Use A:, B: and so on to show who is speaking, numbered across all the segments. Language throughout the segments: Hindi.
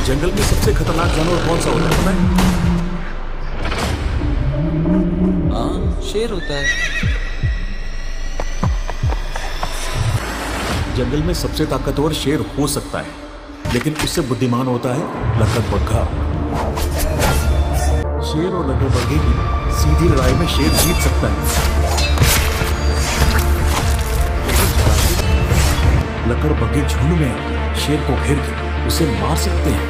A: जंगल में सबसे खतरनाक जानवर कौन सा होता है पता है?
B: हाँ, शेर होता है।
A: जंगल में सबसे ताकतवर शेर हो सकता है, लेकिन उससे बुद्धिमान होता है लकड़बग्घा। शेर और लकड़बग्घे की सीधी लड़ाई में शेर जीत सकता है, लकड़बग्घे झुंड में शेर को घेर के उसे मार सकते हैं।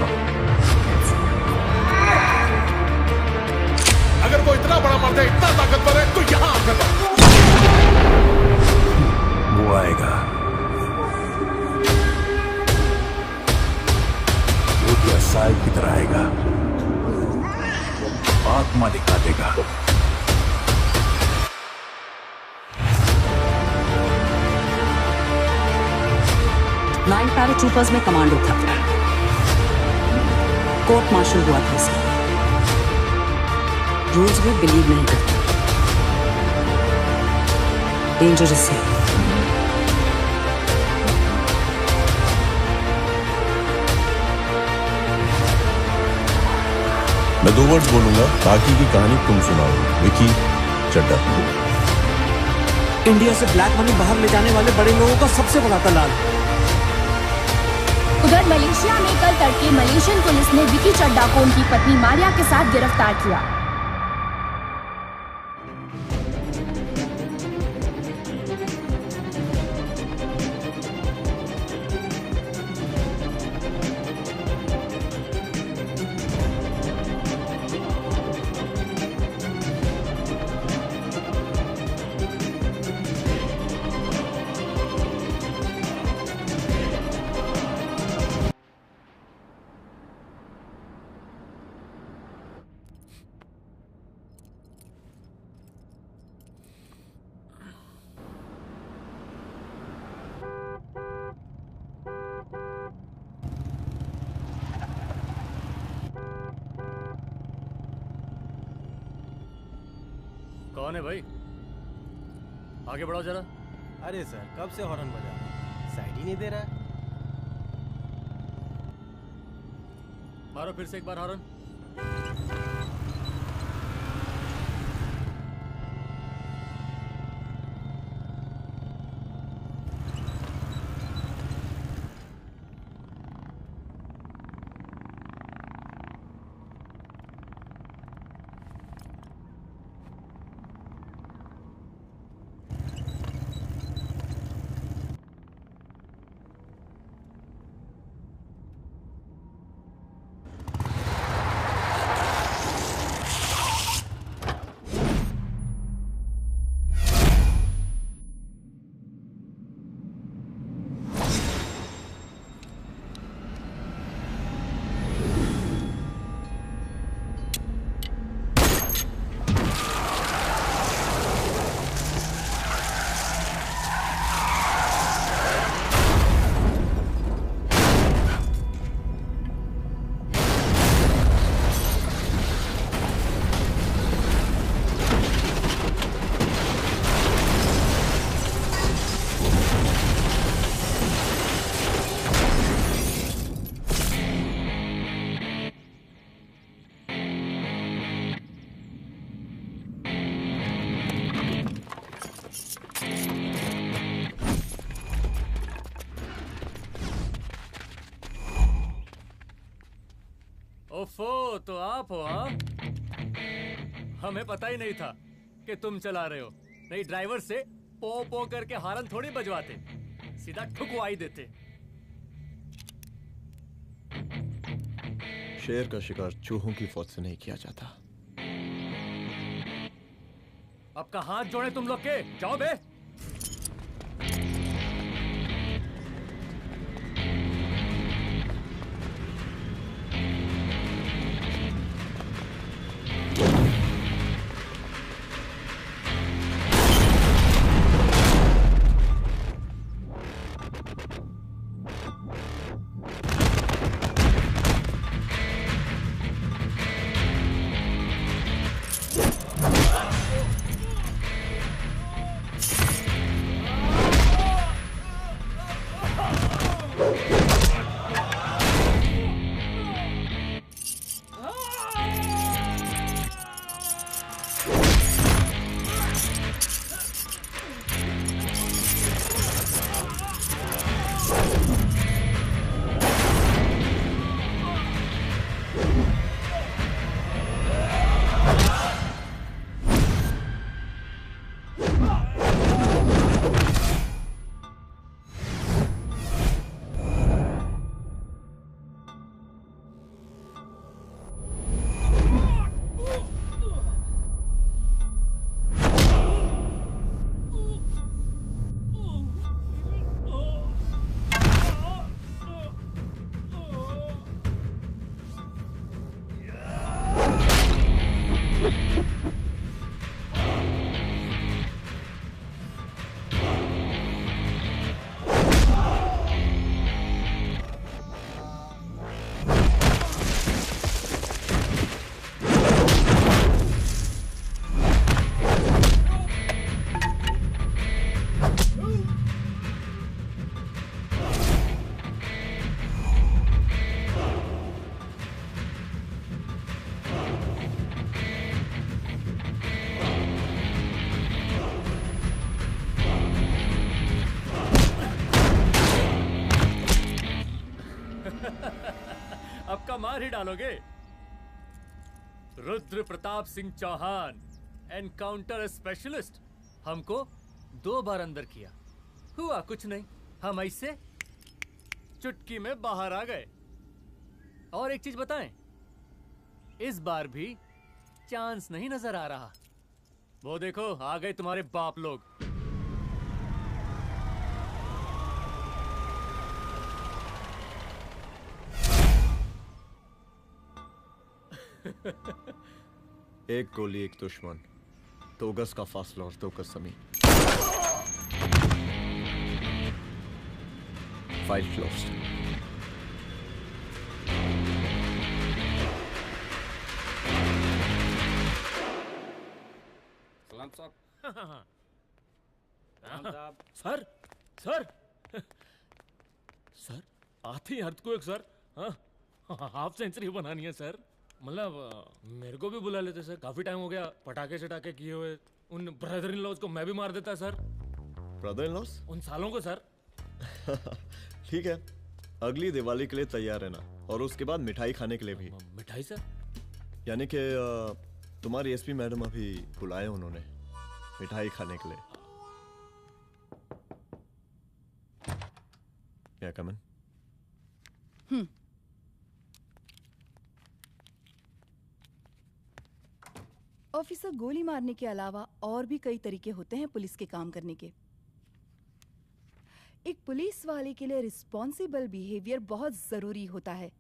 C: अगर वो इतना बड़ा मर्द है, इतना ताकतवर है, तो यहां आकर
A: वो आएगा, वो क्या साहिब की तरह आएगा, आत्मा दिखा देगा।
D: नाइन पैराट्रूपर्स में कमांडो था। कोर्ट मार्शल हुआ था इसका। रूल्स में बिलीव नहीं करता। डेंजरस है।
E: मैं 2 वर्ड्स बोलूंगा, बाकी की कहानी तुम सुनाओ। विकी चड्ढा।
F: इंडिया से ब्लैक मनी बाहर ले जाने वाले बड़े लोगों का सबसे बड़ा दलाल।
G: उधर मलेशिया में कल तड़के मलेशियन पुलिस ने विकी चड्ढा को उनकी पत्नी मारिया के साथ गिरफ्तार किया।
H: कौन है भाई? आगे बढ़ाओ जरा।
I: अरे सर, कब से हॉर्न बजा रहा है, साइड ही नहीं दे रहा है।
H: मारो फिर से एक बार हॉर्न। ओफो, तो आप हो? हाँ, हमें पता ही नहीं था कि तुम चला रहे हो। नहीं, ड्राइवर से पो पो करके हारन थोड़ी बजवाते, सीधा ठुकवा ही देते।
E: शेर का शिकार चूहों की फौज से नहीं किया जाता।
H: अब का हाथ जोड़े तुम लोग के, जाओ बे। मार ही डालोगे। रुद्र प्रताप सिंह चौहान, एनकाउंटर स्पेशलिस्ट, हमको 2 बार अंदर किया, हुआ कुछ नहीं। हम ऐसे चुटकी में बाहर आ गए। और एक चीज बताएं, इस बार भी चांस नहीं नजर आ रहा। वो देखो आ गए तुम्हारे बाप लोग।
J: एक गोली एक दुश्मन, 2 गज का फासला और 2 गज जमीन। File closed.
I: सलाम साहब।
F: सर सर सर आते ही अर्थक्वेक सर। हाँ हाफ सेंचुरी बनानी है सर। मतलब मेरे को भी बुला लेते सर, काफी टाइम हो गया पटाखे चटाके किए हुए। उन ब्रदर इन लॉज को मैं भी मार देता सर।
J: Brother in laws?
F: उन सालों को सर।
J: ठीक है, अगली दिवाली के लिए तैयार रहना, और उसके बाद मिठाई खाने के लिए भी।
F: मिठाई सर?
J: यानी कि तुम्हारी एसपी मैडम अभी बुलाए उन्होंने मिठाई खाने के लिए। क्या कमन?
K: ऑफिसर, गोली मारने के अलावा और भी कई तरीके होते हैं पुलिस के काम करने के। एक पुलिस वाले के लिए रिस्पॉन्सिबल बिहेवियर बहुत जरूरी होता है,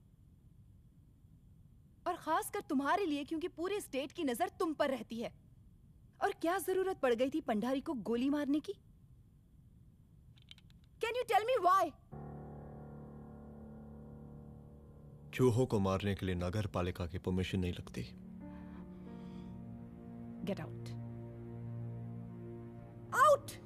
K: और खासकर तुम्हारे लिए, क्योंकि पूरे स्टेट की नजर तुम पर रहती है। और क्या जरूरत पड़ गई थी पंडारी को गोली मारने की? Can you tell me why?
J: चूहों को मारने के लिए नगर पालिका की परमिशन नहीं लगती।
K: Get out. Out!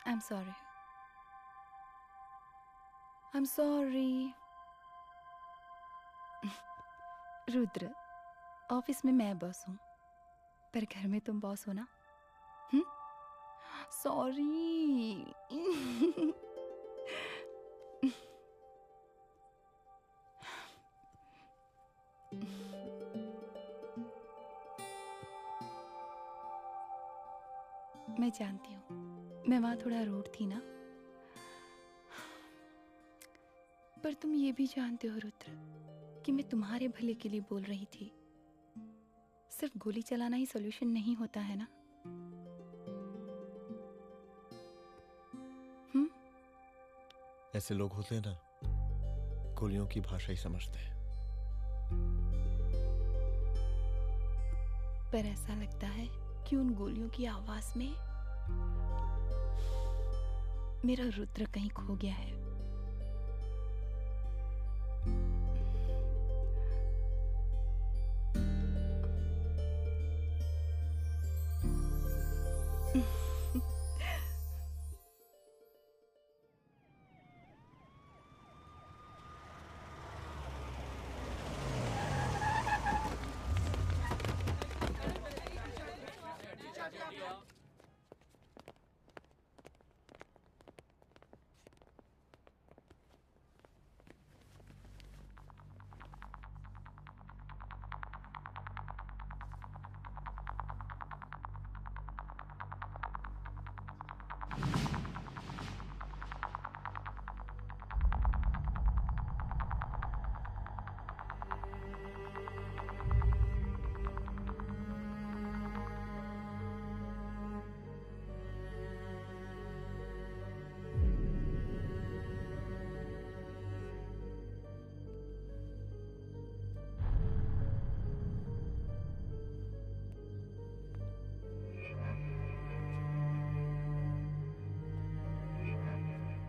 K: I'm sorry. I'm sorry. Rudra, office में मैं बॉस हूँ, पर घर में तुम बॉस हो ना? सॉरी। मैं जानती हूँ, मैं वहां थोड़ा रूड थी ना, पर तुम ये भी जानते हो रुद्र कि मैं तुम्हारे भले के लिए बोल रही थी। सिर्फ गोली चलाना ही सॉल्यूशन नहीं होता है ना।
J: ऐसे लोग होते हैं ना, गोलियों की भाषा ही समझते हैं।
K: पर ऐसा लगता है कि उन गोलियों की आवाज में मेरा रुद्र कहीं खो गया है।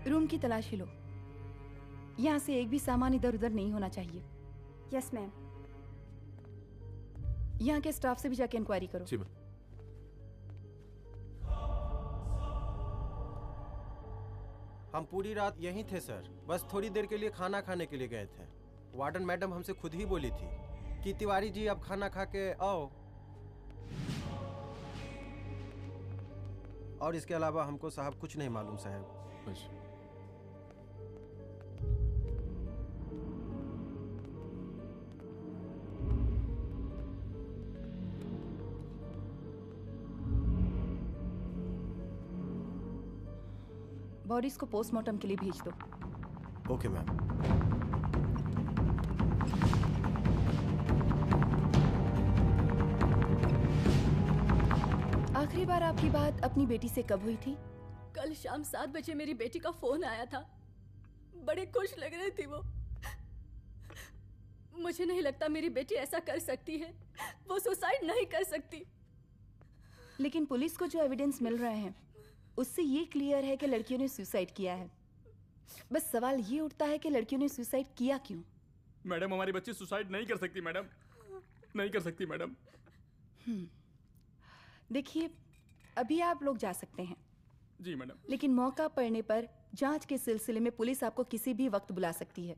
K: रूम की तलाशी लो। यहाँ से एक भी सामान इधर उधर नहीं होना चाहिए।
L: Yes ma'am.
K: यहाँ के स्टाफ से भी जाके इंक्वायरी करो।
C: जी मैम।
I: हम पूरी रात यहीं थे सर, बस थोड़ी देर के लिए खाना खाने के लिए गए थे। वार्डन मैडम हमसे खुद ही बोली थी कि तिवारी जी अब खाना खा के आओ, और इसके अलावा हमको साहब कुछ नहीं मालूम साहब।
K: बॉडीज को पोस्टमार्टम के लिए भेज दो।
I: Okay ma'am.
K: आखिरी बार आपकी बात अपनी बेटी से कब हुई थी?
L: कल शाम 7 बजे मेरी बेटी का फोन आया था। बड़ी खुश लग रही थी वो। मुझे नहीं लगता मेरी बेटी ऐसा कर सकती है। वो सुसाइड नहीं कर सकती।
K: लेकिन पुलिस को जो एविडेंस मिल रहे हैं उससे ये क्लियर है कि लड़कियों ने सुसाइड किया है। बस सवाल ये उठता है कि लड़कियों ने सुसाइड किया क्यों?
F: मैडम, हमारी बच्ची सुसाइड नहीं कर सकती मैडम, नहीं कर सकती मैडम।
K: देखिए, अभी आप लोग जा सकते हैं।
F: जी मैडम।
K: लेकिन मौका पड़ने पर जांच के सिलसिले में पुलिस आपको किसी भी वक्त बुला सकती है।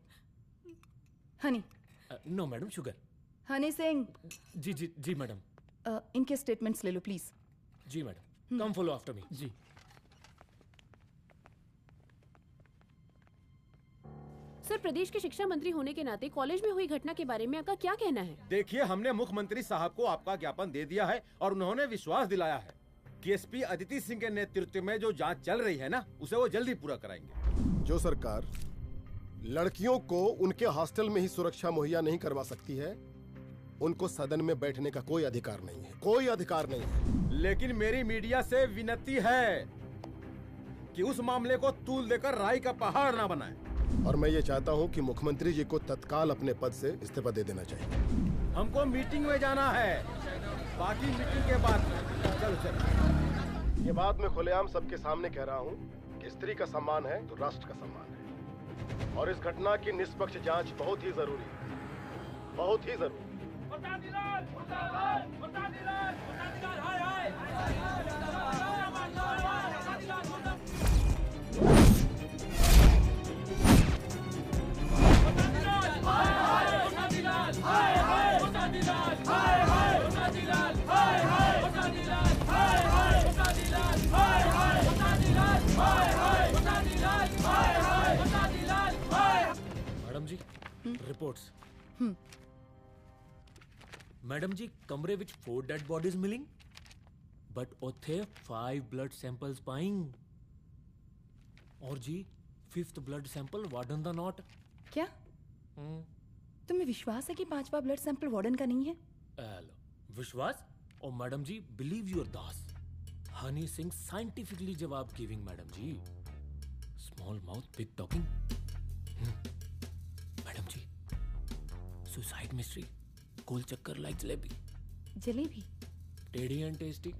K: Honey.
F: No madam, sugar.
K: Honey Singh.
F: जी जी जी मैडम।
K: इनके स्टेटमेंट्स ले लो प्लीज।
F: जी madam. Come follow after me. जी।
M: सर, प्रदेश के शिक्षा मंत्री होने के नाते कॉलेज में हुई घटना के बारे में आपका क्या कहना है?
N: देखिए, हमने मुख्यमंत्री साहब को आपका ज्ञापन दे दिया है और उन्होंने विश्वास दिलाया है कि एसपी अदिति सिंह के नेतृत्व में जो जांच चल रही है ना, उसे वो जल्दी पूरा कराएंगे।
C: जो सरकार लड़कियों को उनके हॉस्टल में ही सुरक्षा मुहैया नहीं करवा सकती है, उनको सदन में बैठने का कोई अधिकार नहीं है, कोई अधिकार नहीं है।
N: लेकिन मेरी मीडिया से विनती है कि उस मामले को तूल देकर राई का पहाड़ ना बनाएं।
C: और मैं ये चाहता हूँ कि मुख्यमंत्री जी को तत्काल अपने पद से इस्तीफा दे देना चाहिए।
N: हमको मीटिंग में जाना है, बाकी मीटिंग के बाद। चलो चलो।
C: ये बात मैं खुलेआम सबके सामने कह रहा हूँ कि स्त्री का सम्मान है तो राष्ट्र का सम्मान है, और इस घटना की निष्पक्ष जांच बहुत ही जरूरी है, बहुत ही जरूरी।
F: मैडम जी, रिपोर्ट्स। मैडम जी, कमरे विच 4 डेड बॉडीज मिलिंग, बट उथे 5 ब्लड सैंपल्स पाइंग। और जी 5th ब्लड सैंपल वार्डन दा नॉट।
K: क्या तुम्हें विश्वास है कि 5वां ब्लड सैंपल वार्डन का नहीं है?
F: विश्वास? और मैडम जी, बिलीव योर दास। हनी सिंह साइंटिफिकली जवाब गिविंग मैडम जी। Small mouth big talking. Madam जी, सुसाइड मिस्ट्री, गोल चक्कर लाइक जलेबी।
K: जलेबी
F: टेढ़ी एंड टेस्टी।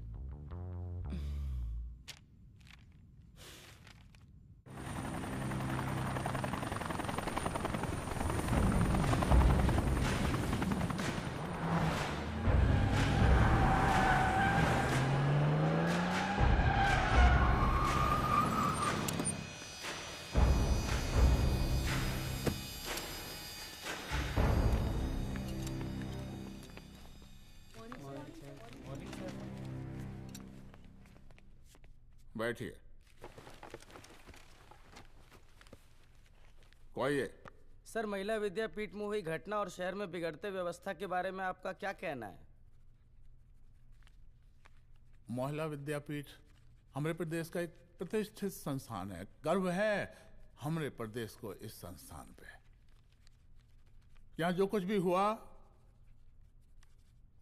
O: बैठिए। कोई है?
B: सर, महिला विद्यापीठ में हुई घटना और शहर में बिगड़ते व्यवस्था के बारे में आपका क्या कहना है?
O: महिला विद्यापीठ हमारे प्रदेश का एक प्रतिष्ठित संस्थान है। गर्व है हमारे प्रदेश को इस संस्थान पे। यहाँ जो कुछ भी हुआ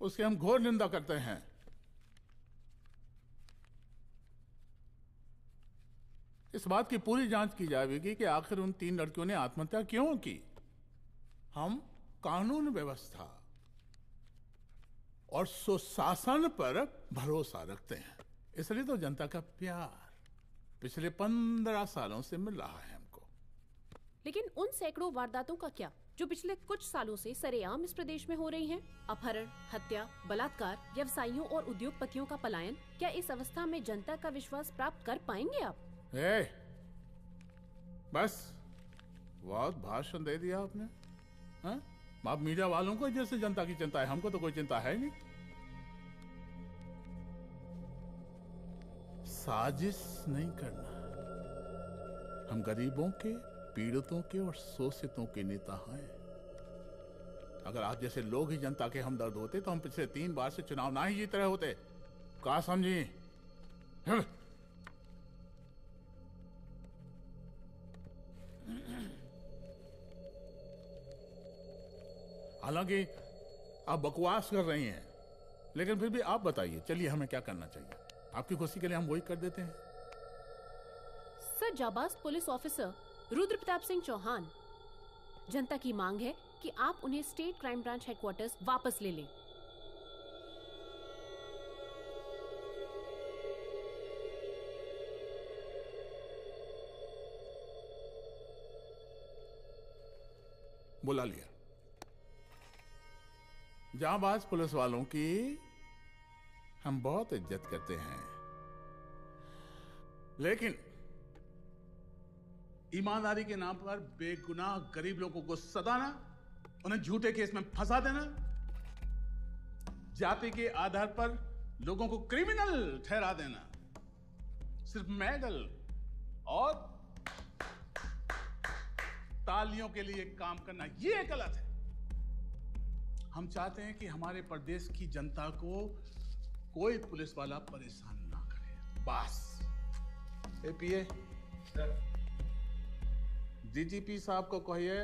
O: उसकी हम घोर निंदा करते हैं। इस बात की पूरी जांच की जाएगी कि आखिर उन 3 लड़कियों ने आत्महत्या क्यों की। हम कानून व्यवस्था और सुशासन पर भरोसा रखते हैं, इसलिए तो जनता का प्यार पिछले 15 सालों से मिल रहा है हमको।
M: लेकिन उन सैकड़ों वारदातों का क्या जो पिछले कुछ सालों से सरेआम इस प्रदेश में हो रही हैं? अपहरण, हत्या, बलात्कार, व्यवसायियों और उद्योगपतियों का पलायन। क्या इस अवस्था में जनता का विश्वास प्राप्त कर पाएंगे आप?
O: बस बहुत भाषण दे दिया आपने। हाँ? आप मीडिया वालों को जैसे जनता की चिंता है, हमको तो कोई चिंता है नहीं। साजिश नहीं करना। हम गरीबों के, पीड़ितों के और शोषितों के नेता हैं। अगर आप जैसे लोग ही जनता के हमदर्द होते तो हम पिछले 3 बार से चुनाव ना ही जीत रहे होते। क्या समझी? हालांकि आप बकवास कर रही हैं, लेकिन फिर भी आप बताइए, चलिए हमें क्या करना चाहिए? आपकी खुशी के लिए हम वही कर देते हैं।
M: सर, जाबाज पुलिस ऑफिसर रुद्र प्रताप सिंह चौहान, जनता की मांग है कि आप उन्हें स्टेट क्राइम ब्रांच हेडक्वार्टर्स वापस ले लें।
O: बुला लिया। जाबाज पुलिस वालों की हम बहुत इज्जत करते हैं, लेकिन ईमानदारी के नाम पर बेगुनाह गरीब लोगों को सताना, उन्हें झूठे केस में फंसा देना, जाति के आधार पर लोगों को क्रिमिनल ठहरा देना, सिर्फ मेडल और तालियों के लिए काम करना, ये गलत है। हम चाहते हैं कि हमारे प्रदेश की जनता को कोई पुलिस वाला परेशान ना करे, बस। एपीए डीजीपी साहब को कहिए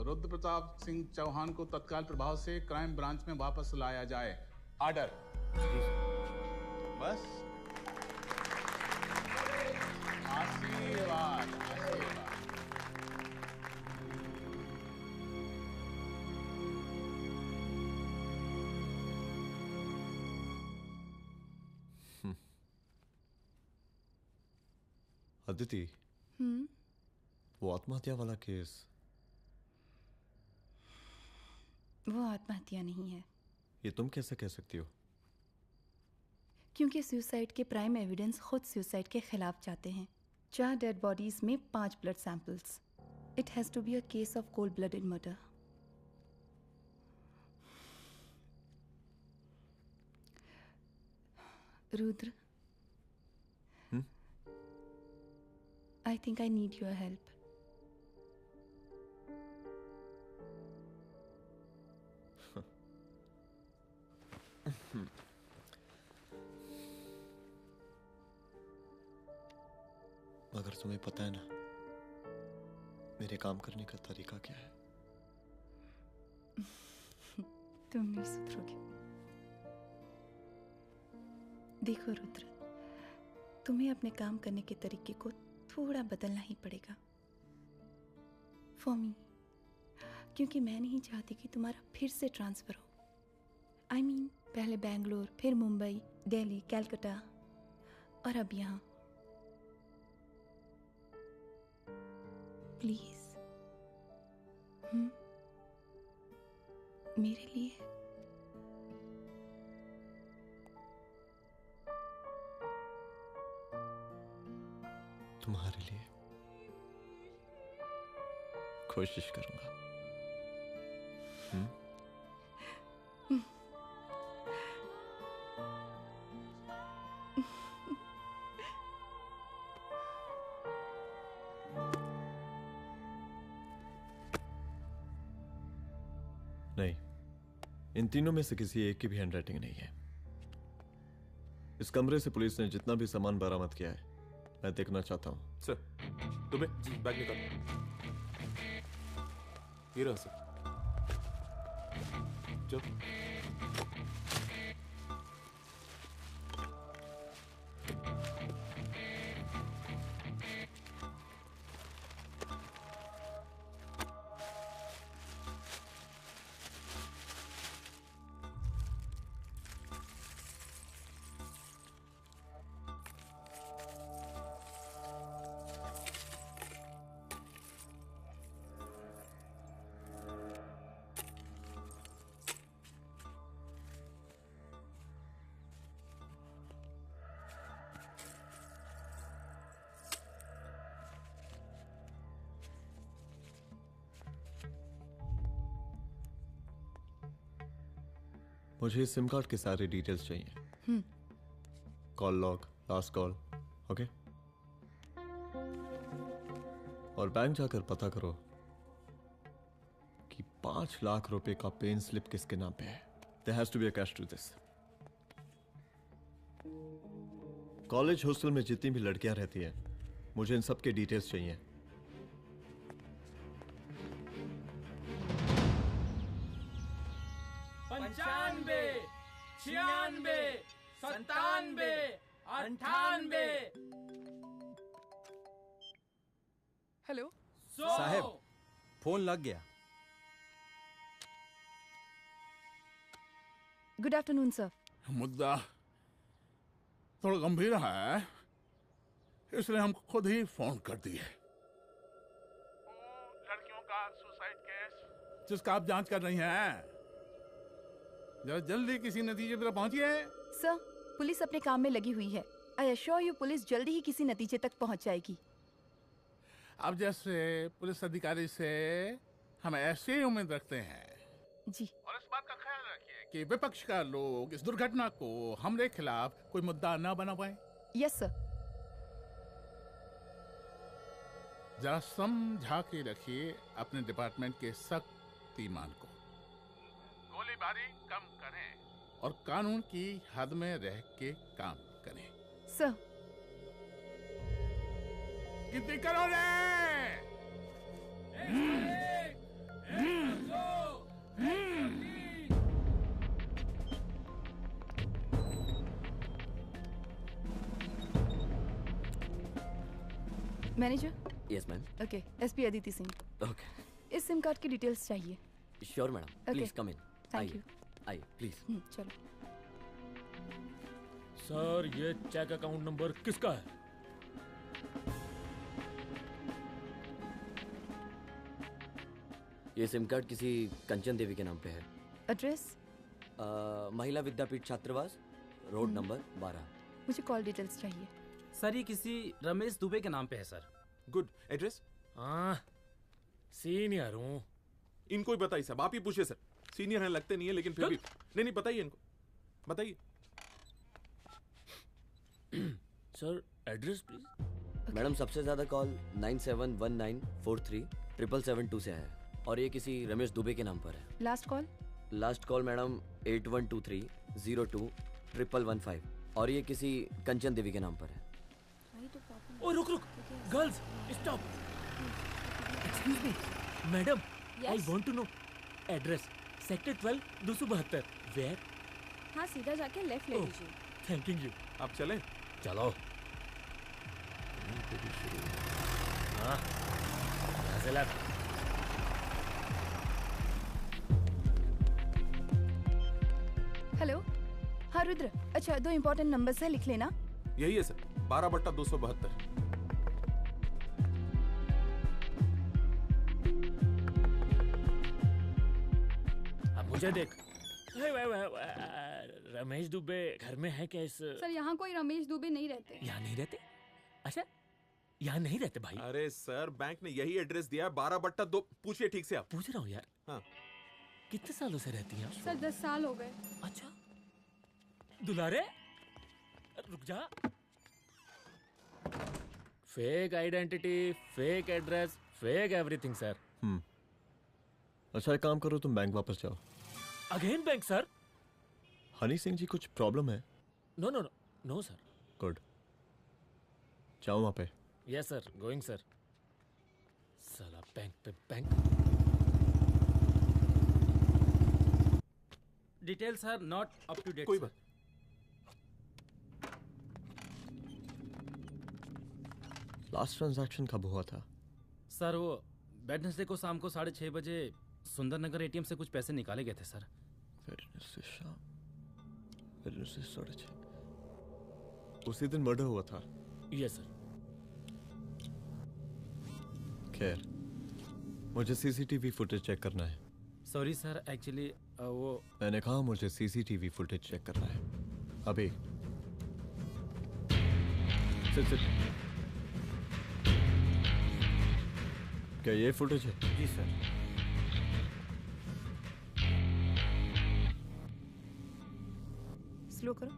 O: रुद्र प्रताप सिंह चौहान को तत्काल प्रभाव से क्राइम ब्रांच में वापस लाया जाए। ऑर्डर। बस। आशीर्वाद, आशीर्वाद।
J: अदिति, वो आत्महत्या वाला केस,
K: वो आत्महत्या नहीं है।
J: ये तुम कैसे कह सकती हो?
K: क्योंकि सुसाइड के प्राइम एविडेंस खुद सुसाइड के खिलाफ जाते हैं। 4 डेड बॉडीज में 5 blood samples. It has to be a case of cold blooded murder. Rudra, I think I need your help.
J: मगर तुम्हें पता है ना मेरे काम करने का तरीका क्या है?
K: तुम नहीं सुधरोगे। देखो रुद्र, तुम्हें अपने काम करने के तरीके को थोड़ा बदलना ही पड़ेगा फॉर मी, क्योंकि मैं नहीं चाहती कि तुम्हारा फिर से ट्रांसफर हो। I mean, पहले बेंगलोर, फिर मुंबई, दिल्ली, कलकत्ता और अब यहाँ। प्लीज मेरे लिए।
J: तुम्हारे लिए कोशिश करूंगा। नहीं, इन तीनों में से किसी एक की भी हैंडराइटिंग नहीं है। इस कमरे से पुलिस ने जितना भी सामान बरामद किया है मैं देखना चाहता हूं।
A: सर, तुम्हें बैग निकाल। ये रहा सर। चल।
J: मुझे इस सिम कार्ड के सारे डिटेल्स चाहिए। Call log, last call, okay? और बैंक जाकर पता करो कि 5 लाख रुपए का पेन स्लिप किसके नाम पे है। There has to be a cash to this. College hostel में जितनी भी लड़कियां रहती हैं, मुझे इन सब के डिटेल्स चाहिए।
B: 95, 96, 97, 98।
P: हेलो
I: साहब, फोन लग गया।
P: Good afternoon sir.
O: मुद्दा थोड़ा गंभीर है, इसलिए हम खुद ही फोन कर दिए। लड़कियों का सुसाइड केस जिसका आप जांच कर रही हैं, जरा जल्दी किसी नतीजे पर पहुंचिए।
P: सर, पुलिस अपने काम में लगी हुई है। आई एश्योर यू पुलिस जल्दी ही किसी नतीजे तक पहुंच जाएगी।
O: आप जैसे पुलिस अधिकारी से हम ऐसे ही उम्मीद रखते हैं
P: जी।
O: और इस बात का ख्याल रखिए कि विपक्ष का लोग इस दुर्घटना को हमरे खिलाफ कोई मुद्दा न बना पाए।
P: Yes sir.
O: जरा समझा के रखिए अपने डिपार्टमेंट के शक्तिमान को। गोलीबारी कम करें और कानून की हद में रह के काम करें।
P: सर।
O: कितनी करो रे?
P: Manager.
Q: Yes ma'am.
P: Okay, SP Aditi Singh.
Q: Okay.
P: इस सिम कार्ड की डिटेल्स चाहिए।
Q: Sure madam, please come in.
P: Thank you.
Q: आइए प्लीज।
P: चलो।
F: सर, ये चेक अकाउंट नंबर किसका है?
Q: ये सिम कार्ड किसी कंचन देवी के नाम पे है।
P: एड्रेस?
Q: महिला विद्यापीठ छात्रावास, रोड नंबर 12।
P: मुझे कॉल डिटेल्स चाहिए।
B: सर, ये किसी रमेश दुबे के नाम पे है सर।
A: गुड। एड्रेस?
F: हाँ, सीनियर हूँ।
A: इनको ही बताइए साहब, आप ही पूछिए सर। सीनियर हैं लगते नहीं है, लेकिन फिर भी नहीं बताइए इनको, बताइए।
F: Sir, address please.
Q: मैडम, सबसे ज्यादा कॉल 9719437772 से है और ये किसी रमेश दुबे के नाम पर है।
P: Last call?
Q: Last call madam 8123021115 और ये किसी कंचन देवी के नाम पर है।
F: ओ रुक, girls stop. Excuse me madam, I want to know address. Sector 12 272। Where?
L: हाँ, सीधा जाके लेफ्ट ले लीजिए।
F: Thank you.
A: आप चलें?
F: चलो। हाँ, यहाँ से लेफ्ट।
P: हेलो। हाँ रुद्र, अच्छा 2 इम्पोर्टेंट नंबर्स है, लिख लेना।
A: यही है सर, 12/272।
F: अब मुझे देख। रमेश दुबे घर में है क्या? इस
L: सर, यहाँ कोई रमेश दुबे नहीं रहते।
F: यहाँ नहीं रहते? अच्छा, यहाँ नहीं रहते भाई?
A: अरे सर, बैंक ने यही एड्रेस दिया है, 12/2। पूछिए ठीक से आप।
F: पूछ रहा हूँ यार।
A: हाँ।
F: कितने सालों से रहती हैं?
L: सर 10 साल हो गए।
F: अच्छा। दुलारे, रुक जा। Fake identity, fake address, fake everything sir.
J: अच्छा, एक काम करो, तुम बैंक वापस जाओ।
F: Again bank sir?
J: Honey Singh ji, कुछ प्रॉब्लम है?
F: No no no no sir.
J: Good, जाओ वहां पे।
F: Yes sir, going sir. साला बैंक पे bank.
B: Details are not up to date.
A: कोई बात।
J: लास्ट ट्रांजैक्शन कब हुआ था?
B: सर, वो वेडनेसडे को शाम को 6:30 बजे सुंदरनगर एटीएम से कुछ पैसे निकाले गए थे सर।
J: वेडनेसडे शाम, वेडनेसडे 6:30। उसी दिन मर्डर हुआ था?
F: Yes sir.
J: खैर, मुझे सीसीटीवी फुटेज चेक करना है।
B: सॉरी सर, एक्चुअली वो
J: मैंने कहा मुझे सीसीटीवी फुटेज चेक करना है अभी। सिट। क्या ये फुटेज है?
I: जी सर।
P: स्लो करो।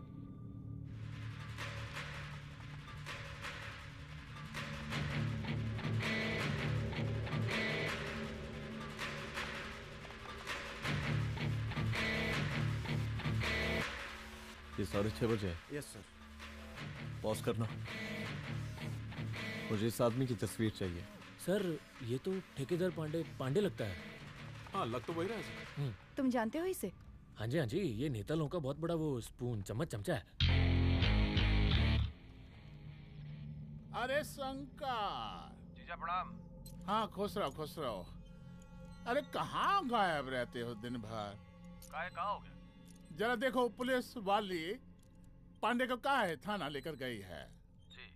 J: ये 6:30 बजे है।
I: Yes sir.
J: पॉज करना। मुझे इस आदमी की तस्वीर चाहिए।
F: सर ये तो ठेकेदार पांडे लगता है।
A: हाँ लग तो वही रहा है।
P: तुम जानते हो इसे?
F: हाँ जी, ये नेता लोगों का बहुत बड़ा वो स्पून चमचा है।
O: अरे शंकर।
R: जीजा प्रणाम।
O: हाँ खुश रहो। अरे कहाँ गायब रहते हो दिन भर?
R: कहाँ हो गया?
O: जरा देखो, पुलिस वाली पांडे को कहा है थाना लेकर गई है।
R: जी।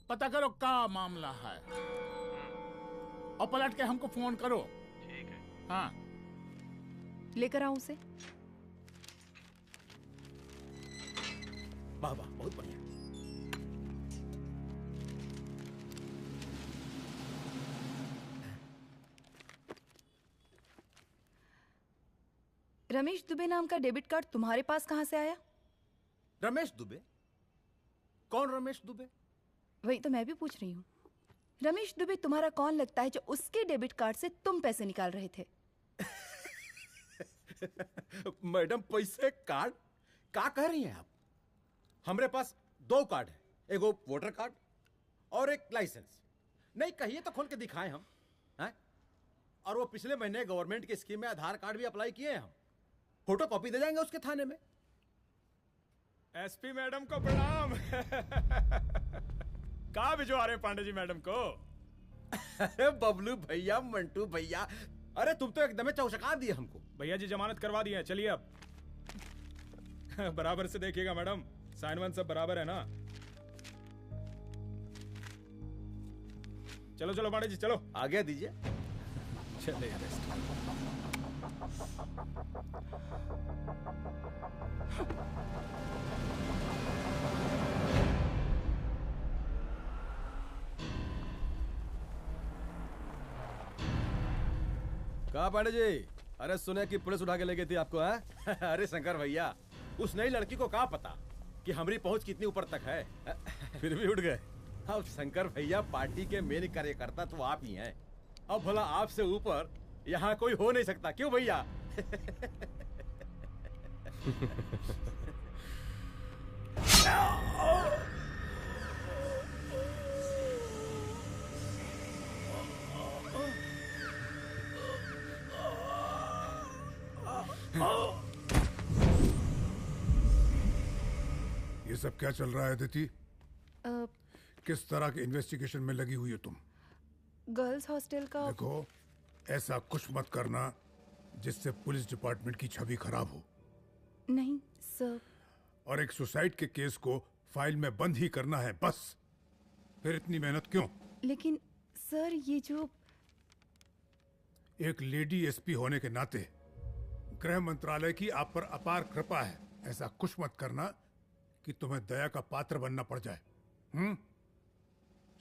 O: पता करो क्या मामला है और पलट के हमको फोन करो।
R: ठीक है।
O: हाँ
P: लेकर आओ उसे।
N: वाह वाह, बहुत बढ़िया।
P: रमेश दुबे नाम का डेबिट कार्ड तुम्हारे पास कहां से आया?
N: रमेश दुबे? कौन रमेश दुबे?
P: वही तो मैं भी पूछ रही हूँ। रमेश दुबे तुम्हारा कौन लगता है जो उसके डेबिट कार्ड से तुम पैसे निकाल रहे थे?
N: मैडम पैसे कार्ड क्या कह रही हैं आप? हमारे पास 2 कार्ड है, एक वोटर कार्ड और एक लाइसेंस। नहीं कहिए तो खोल के दिखाएं हम हैं? और वो पिछले महीने गवर्नमेंट की स्कीम में आधार कार्ड भी अप्लाई किए हैं हम। फोटो कॉपी दे जाएंगे उसके थाने में।
R: एसपी मैडम को प्रणाम। कहाँ भिजवा रहे हैं पांडे जी मैडम को?
N: अरे बबलू भैया, मंटू भैया, अरे तुम तो एकदम चौसका दिए हमको।
R: भैया जी जमानत करवा दी है, चलिए अब। बराबर से देखिएगा मैडम, साइन वाइन सब बराबर है ना? चलो चलो पांडे जी चलो।
N: आगे दीजिए।
R: चले अरेस्ट।
N: कहा पांडे जी? अरे सुने कि पुलिस उठा के ले गई थी आपको है? अरे शंकर भैया, उस नई लड़की को क्या पता कि हमारी पहुंच कितनी ऊपर तक है। फिर भी उठ गए। अब शंकर भैया पार्टी के मेन कार्यकर्ता तो आप ही हैं। अब भला आपसे ऊपर यहाँ कोई हो नहीं सकता, क्यों भैया?
S: ये सब क्या चल रहा है अदिति? किस तरह के इन्वेस्टिगेशन में लगी हुई हो तुम?
P: गर्ल्स हॉस्टल का।
S: देखो, ऐसा कुछ मत करना जिससे पुलिस डिपार्टमेंट की छवि खराब हो।
P: नहीं सर।
S: और एक सुसाइड के केस को फाइल में बंद ही करना है बस। फिर इतनी मेहनत क्यों?
P: लेकिन सर ये जो
S: एक लेडी एसपी होने के नाते गृह मंत्रालय की आप पर अपार कृपा है। ऐसा कुछ मत करना कि तुम्हें दया का पात्र बनना पड़ जाए।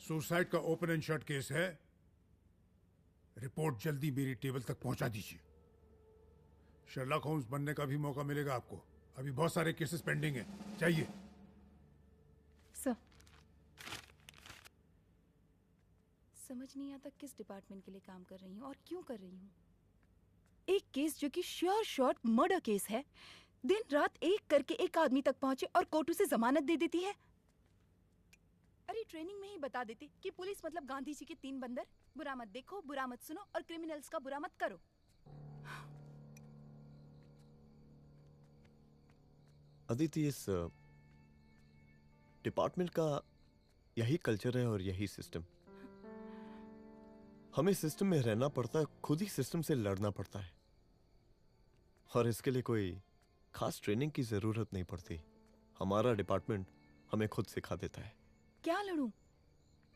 S: सुसाइड का ओपन एंड शट केस है। रिपोर्ट जल्दी मेरी टेबल तक पहुंचा दीजिए। शर्लॉक होम्स बनने का भी मौका मिलेगा आपको। अभी बहुत सारे केसेस पेंडिंग हैं। चाहिए
P: सर। समझ नहीं आता किस डिपार्टमेंट के लिए काम कर रही हूँ और क्यों कर रही हूँ। एक केस जो कि श्योर शॉट मर्डर केस है, दिन रात एक करके एक आदमी तक पहुंचे और कोर्ट उसे जमानत दे देती है। अरे ट्रेनिंग में ही बता देती कि पुलिस मतलब गांधी जी के 3 बंदर, बुरा मत देखो, बुरा मत सुनो और क्रिमिनल्स का बुरा मत करो।
J: अदिति, इस डिपार्टमेंट का यही कल्चर है और यही सिस्टम। हमें सिस्टम में रहना पड़ता है, खुद ही सिस्टम से लड़ना पड़ता है। और इसके लिए कोई खास ट्रेनिंग की जरूरत नहीं पड़ती। हमारा डिपार्टमेंट हमें खुद सिखा देता है।
P: क्या लड़ूं?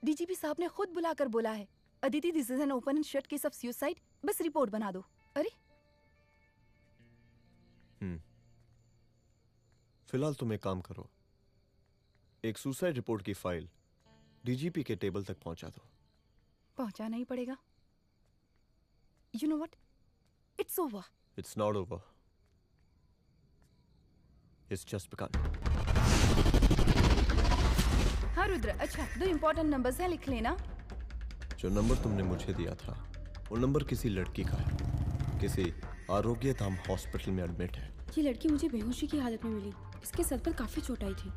P: डीजीपी साहब ने खुद बुलाकर बोला है, Aditi this is an open and shut case of suicide, बस रिपोर्ट बना दो। अरे
J: फिलहाल तुम एक काम करो, एक सुसाइड रिपोर्ट की फाइल डीजीपी के टेबल तक पहुंचा दो।
P: पहुंचाना ही पड़ेगा। You know what, it's over.
J: It's not over. It's just begun.
P: हाँ रुद्र, अच्छा 2 इम्पोर्टेंट नंबर्स हैं, लिख लेना।
J: जो नंबर तुमने मुझे दिया था वो नंबर किसी लड़की का है, किसी आरोग्य धाम हॉस्पिटल में एडमिट है।
M: ये लड़की मुझे बेहोशी की हालत में मिली। इसके सर पर काफी चोट आई थी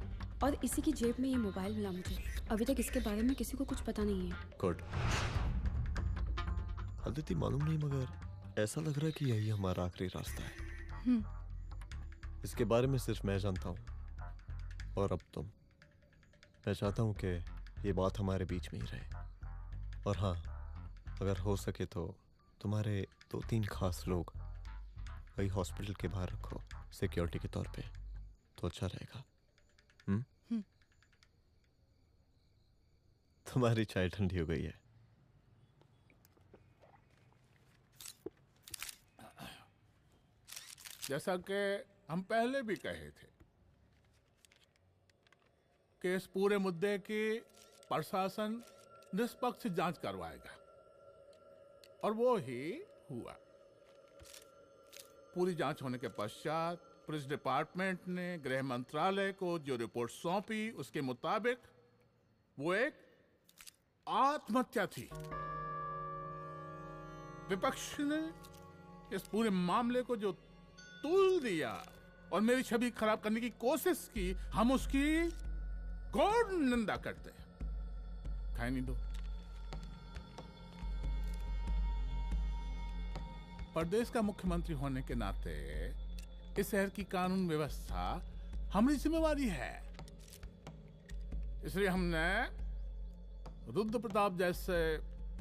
M: और इसी की जेब में ये मोबाइल मिला मुझे। अभी तक इसके बारे में किसी को कुछ पता नहीं है।
J: गुड। अदिति मालूम नहीं, मगर ऐसा लग रहा है कि यही हमारा आखिरी रास्ता है। इसके बारे में सिर्फ मैं जानता हूँ और अब तुम। मैं चाहता हूँ कि ये बात हमारे बीच में ही रहे। और हाँ, अगर हो सके तो तुम्हारे 2-3 खास लोग वही हॉस्पिटल के बाहर रखो सिक्योरिटी के तौर पे, तो अच्छा रहेगा। तुम्हारी चाय ठंडी हो गई है।
O: जैसा कि हम पहले भी कहे थे कि इस पूरे मुद्दे की प्रशासन निष्पक्ष जांच करवाएगा, और वो ही हुआ। पूरी जांच होने के पश्चात पुलिस डिपार्टमेंट ने गृह मंत्रालय को जो रिपोर्ट सौंपी उसके मुताबिक वो एक आत्महत्या थी। विपक्ष ने इस पूरे मामले को जो तूल दिया और मेरी छवि खराब करने की कोशिश की, हम उसकी घोर निंदा करते हैं। खाए नहीं दो। प्रदेश का मुख्यमंत्री होने के नाते इस शहर की कानून व्यवस्था हमारी जिम्मेवारी है। इसलिए हमने रुद्र प्रताप जैसे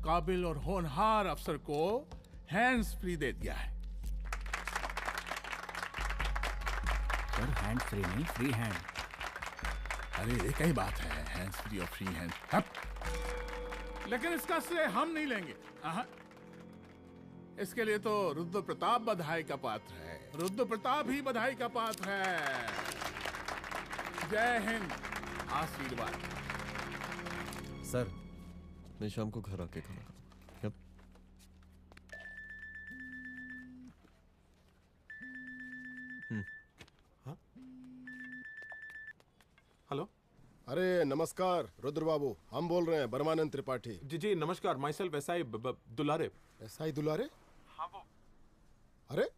O: काबिल और होनहार अफसर को हैंड्स फ्री दे दिया है।
T: सर हैंड फ्री नहीं, फ्री हैंड।
O: अरे एक ही बात है, हैंड्स फ्री और फ्री हैंड। लेकिन इसका श्रेय हम नहीं लेंगे। इसके लिए तो रुद्र प्रताप बधाई का पात्र है। रुद्र प्रताप ही बधाई का पात्र है। जय हिंद। आशीर्वाद।
J: सर, मैं शाम को घर आके खाना खाऊंगा।
A: हेलो।
C: अरे नमस्कार रुद्र बाबू, हम बोल रहे हैं परमानंद त्रिपाठी।
A: जी जी नमस्कार, my self SI Dulare.
C: SI दुलारे?
A: हाँ वो।
C: अरे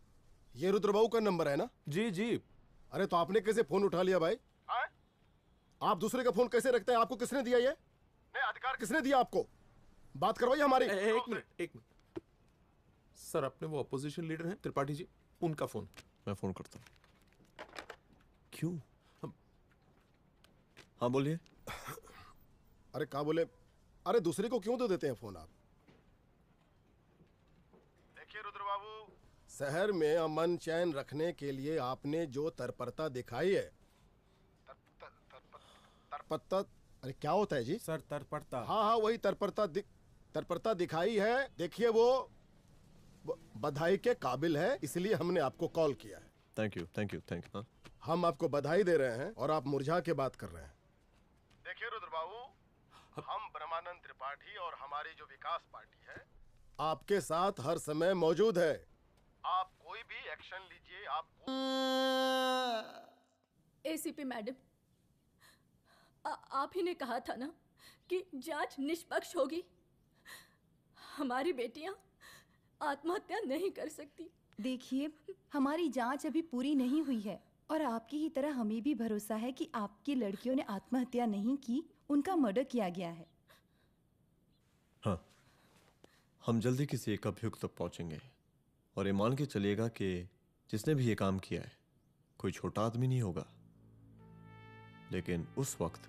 C: ये रुद्र बाबू का नंबर है ना?
A: जी जी।
C: अरे तो आपने कैसे फोन उठा लिया भाई? आप दूसरे का फोन कैसे रखते हैं? आपको किसने दिया ये? नहीं, अधिकार किसने दिया आपको? बात करवाइए हमारी।
A: एक मिनट। सर, अपने वो अपोजिशन लीडर हैं त्रिपाठी जी, उनका फोन।
J: मैं फोन करता हूँ। क्यों? हाँ बोलिए।
C: अरे क्या बोले? अरे दूसरे को क्यों दे देते हैं फोन आप? देखिए रुद्र बाबू, शहर में अमन चैन रखने के लिए आपने जो तत्परता दिखाई है, तत्परता, अरे क्या होता है जी?
I: सर तत्परता।
C: हाँ वही तत्परता दिखाई है। देखिए वो बधाई के काबिल है, इसलिए हमने आपको कॉल किया है।
J: Thank you.
C: हम आपको बधाई दे रहे हैं और आप मुरझा के बात कर रहे हैं। देखिए रुद्र बाबू, हम ब्रह्मानंद त्रिपाठी और हमारी जो विकास पार्टी है आपके साथ हर समय मौजूद है। आप कोई भी एक्शन लीजिए।
L: एसीपी मैडम, आप ही ने कहा था ना कि जांच निष्पक्ष होगी। हमारी बेटियां आत्महत्या नहीं कर सकती।
P: देखिए, हमारी जांच अभी पूरी नहीं हुई है और आपकी ही तरह हमें भी भरोसा है कि आपकी लड़कियों ने आत्महत्या नहीं की, उनका मर्डर किया गया है।
J: हाँ, हम जल्दी किसी एक अभियुक्त तक पहुंचेंगे और ये मान के चलिएगा कि जिसने भी ये काम किया है कोई छोटा आदमी नहीं होगा। लेकिन उस वक्त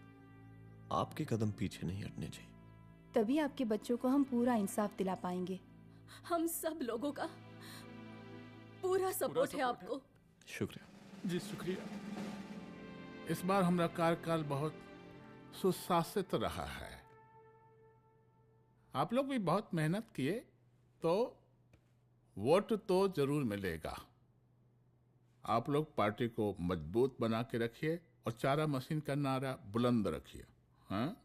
J: आपके कदम पीछे नहीं हटने चाहिए।
P: तभी आपके बच्चों को हम पूरा इंसाफ दिला पाएंगे।
L: हम सब लोगों का पूरा सपोर्ट है आपको।
J: शुक्रिया
O: जी, शुक्रिया। इस बार हमारा कार्यकाल बहुत सुशासित रहा है। आप लोग भी बहुत मेहनत किए, तो वोट तो जरूर मिलेगा। आप लोग पार्टी को मजबूत बना के रखिए और चारा मशीन का नारा बुलंद रखिए। हाँ,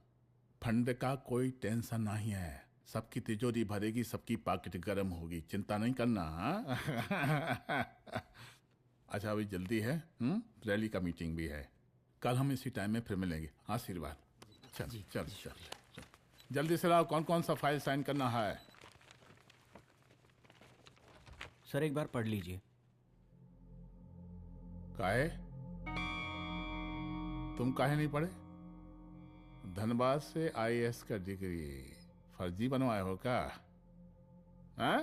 O: फंड का कोई टेंशन नहीं है। सबकी तिजोरी भरेगी, सबकी पॉकेट गर्म होगी, चिंता नहीं करना। हाँ? अच्छा अभी जल्दी है, रैली का मीटिंग भी है, कल हम इसी टाइम में फिर मिलेंगे। आशीर्वाद। चल चल चल जल्दी से लाओ, कौन कौन सा फाइल साइन करना है।
T: सर एक बार पढ़ लीजिए।
O: काहे? तुम काहे नहीं पढ़े? धनबाद से आईएएस का डिग्री फर्जी बनवाए हो क्या? हाँ?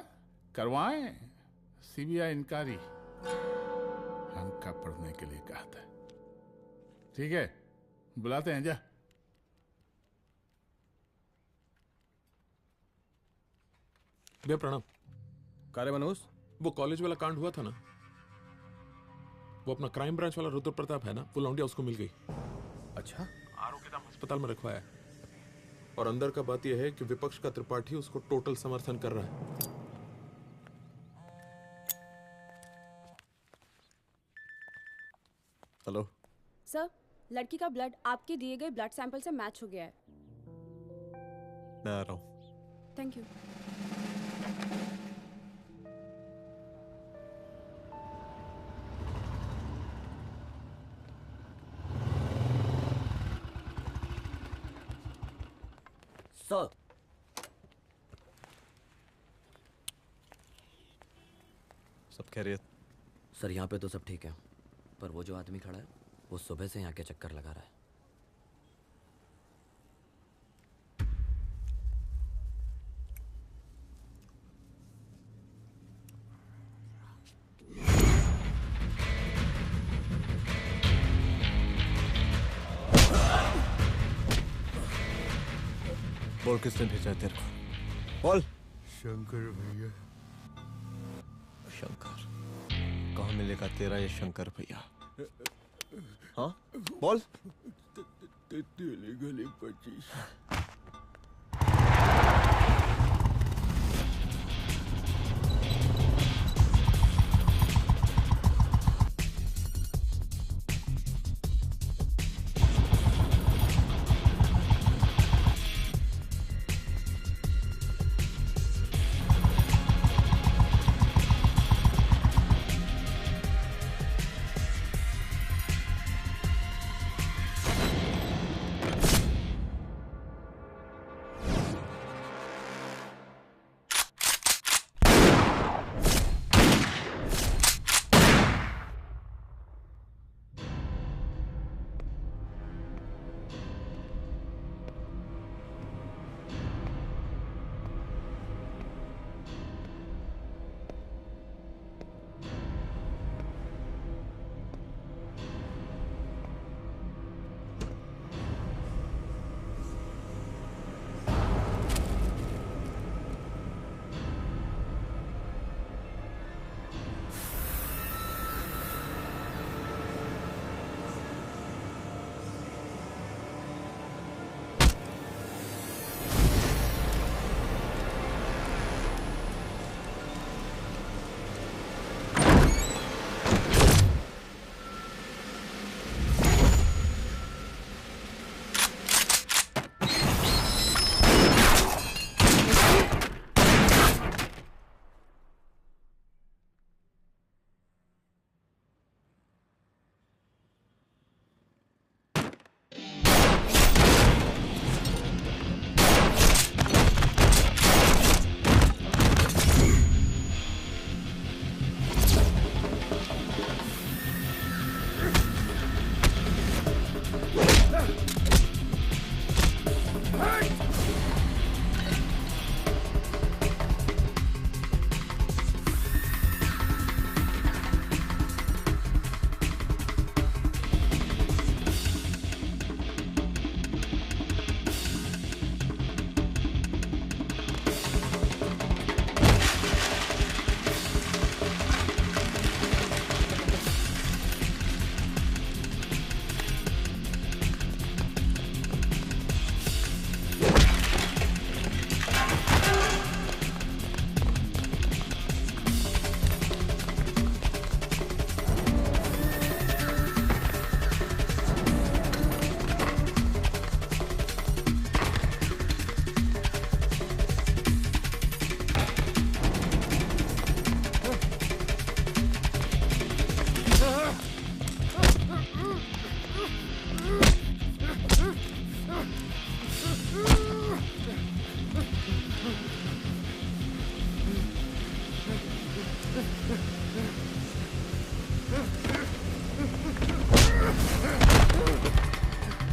O: करवाएं सीबीआई इंक्वायरी। हमका पढ़ने के लिए कहा था। ठीक है, बुलाते हैं। जा
A: भैया प्रणाम।
I: कार्य मनोज,
A: वो कॉलेज वाला कांड हुआ था ना, वो अपना क्राइम ब्रांच वाला रुद्र प्रताप है ना, वो लौंडिया उसको मिल गई।
I: अच्छा?
A: आरोग्यधाम अस्पताल में रखवाया है। और अंदर का बात यह है कि विपक्ष का त्रिपाठी उसको टोटल समर्थन कर रहा है।
J: हेलो
U: सर, लड़की का ब्लड आपके दिए गए ब्लड सैंपल से मैच हो गया है।
J: मैं आ रहा हूँ।
U: Thank you.
Q: सर,
J: सब खैरियत?
Q: सर यहाँ पे तो सब ठीक है, पर वो जो आदमी खड़ा है वो सुबह से यहाँ के चक्कर लगा रहा है।
J: बोल किसने भेजा है तेरे को? बोल।
C: शंकर भैया।
J: शंकर? कहाँ मिलेगा तेरा ये शंकर भैया? हाँ बोल।
C: गली 25।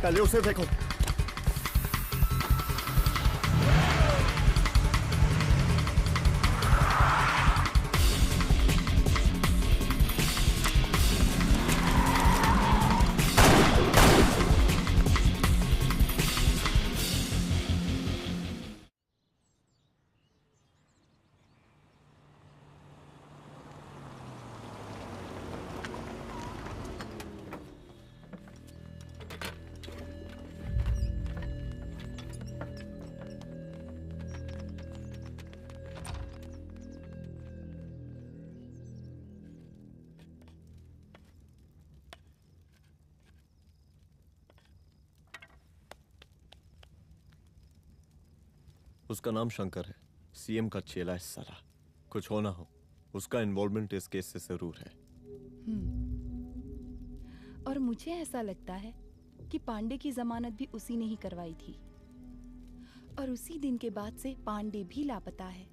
J: पहले उसे देखो। उसका नाम शंकर है, सीएम का चेला है साला। कुछ हो ना हो, उसका इन्वॉल्वमेंट इस केस से जरूर है।
P: और मुझे ऐसा लगता है कि पांडे की जमानत भी उसी ने ही करवाई थी, और उसी दिन के बाद से पांडे भी लापता है।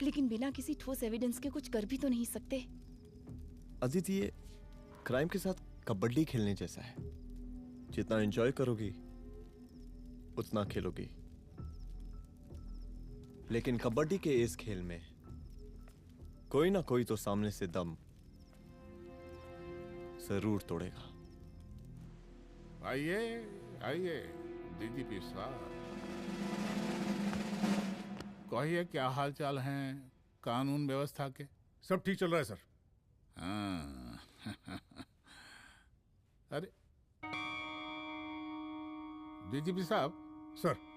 P: लेकिन बिना किसी ठोस एविडेंस के कुछ कर भी तो नहीं सकते।
J: अदिति, ये क्राइम के साथ कबड्डी खेलने जैसा है। जितना एंजॉय करोगी उतना खेलोगी, लेकिन कबड्डी के इस खेल में कोई ना कोई तो सामने से दम जरूर तोड़ेगा।
O: आइए आइए डीजीपी साहब, कहिए क्या हाल चाल हैं कानून व्यवस्था के?
S: सब ठीक चल रहा है सर।
O: हाँ। अरे डीजीपी साहब।
S: सर।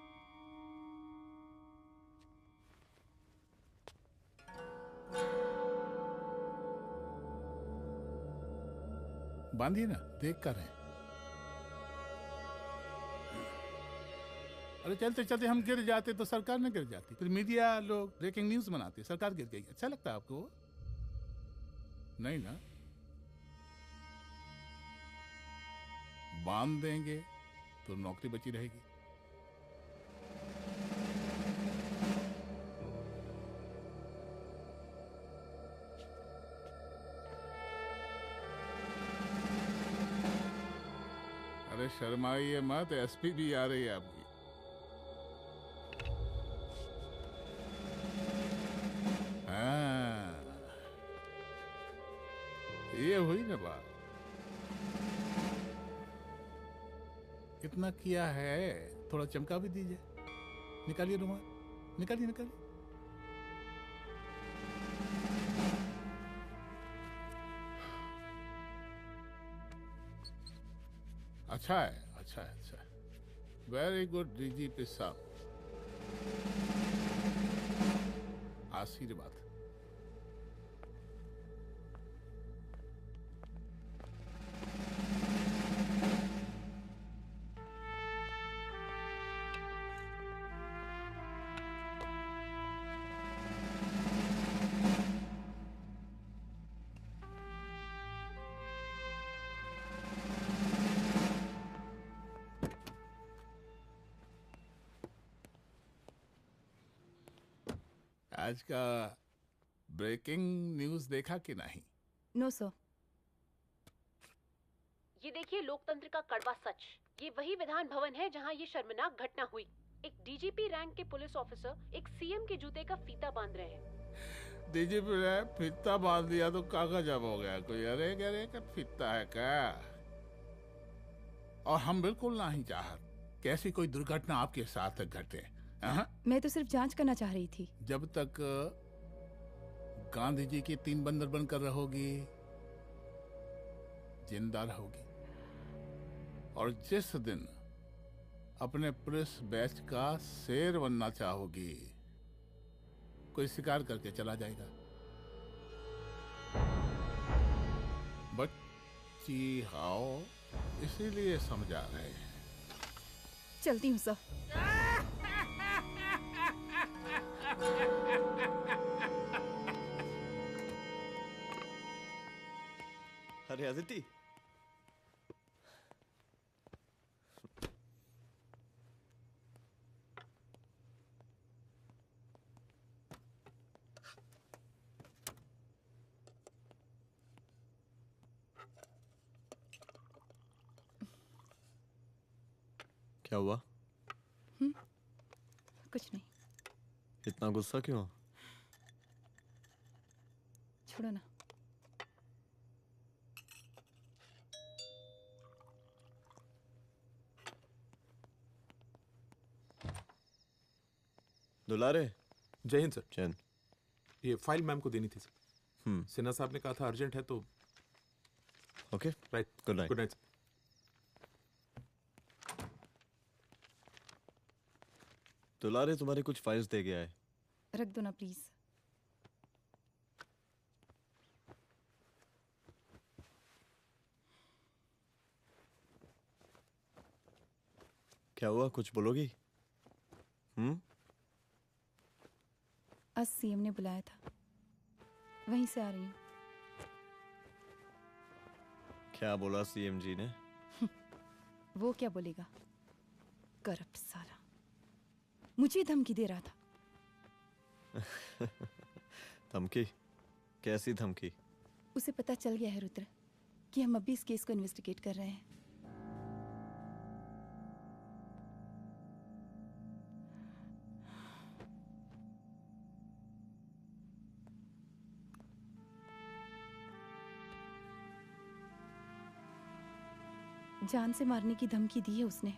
O: बांधिए ना, देख कर है। अरे चलते चलते हम गिर जाते तो सरकार न गिर जाती, फिर मीडिया लोग ब्रेकिंग न्यूज बनाते, सरकार गिर गई। अच्छा लगता है आपको? नहीं ना? बांध देंगे तो नौकरी बची रहेगी। अरे शर्माइए मत, एसपी भी आ रही है आपकी। हाँ, ये हुई ना बात। कितना किया है, थोड़ा चमका भी दीजिए। निकालिए रुमाल, निकालिए निकालिए। अच्छा है, अच्छा है, अच्छा है। वेरी गुड डीजीपी साहब, आशीर्वाद। आज का ब्रेकिंग न्यूज देखा कि नहीं?
P: No sir.
M: ये देखिए लोकतंत्र का कड़वा सच। ये वही विधान भवन है जहां ये शर्मनाक घटना हुई। एक डीजीपी रैंक के पुलिस ऑफिसर एक सीएम के जूते का फीता बांध रहे हैं।
O: डीजीपी ने फीता बांध दिया तो कागज अब हो गया कोई? अरे गरे का फीता है क्या? और हम बिल्कुल नहीं चाहते कि ऐसी कोई दुर्घटना आपके साथ घटे।
P: मैं तो सिर्फ जांच करना चाह रही थी।
O: जब तक गांधी जी की 3 बंदर बनकर रहोगी, जिंदा रहोगी। और जिस दिन अपने पुलिस बैच का शेर बनना चाहोगी, कोई शिकार करके चला जाएगा। बच्ची हाओ, इसीलिए समझा रहे हैं।
P: चलती हूँ सर।
J: अरे अदिति, क्या हुआ?
K: कुछ नहीं।
J: इतना गुस्सा क्यों?
K: छोड़ो ना।
J: दुलारे।
A: जय हिंद सर।
J: जय हिंद।
A: ये फाइल मैम को देनी थी सर। सिन्हा साहब ने कहा था अर्जेंट है तो।
J: Okay
A: right.
J: Good night.
A: Good night.
J: दुलारे तुम्हारी कुछ फाइल्स दे गया है।
K: रख दो ना प्लीज।
J: क्या हुआ, कुछ बोलोगी?
K: आज सीएम ने बुलाया था, वहीं से आ रही हूँ।
J: क्या बोला सीएम जी ने?
K: वो क्या बोलेगा, करप्ट साला, मुझे धमकी दे रहा था।
J: धमकी? कैसी धमकी?
K: उसे पता चल गया है रुद्र कि हम अभी इस केस को इन्वेस्टिगेट कर रहे हैं। जान से मारने की धमकी दी है उसने।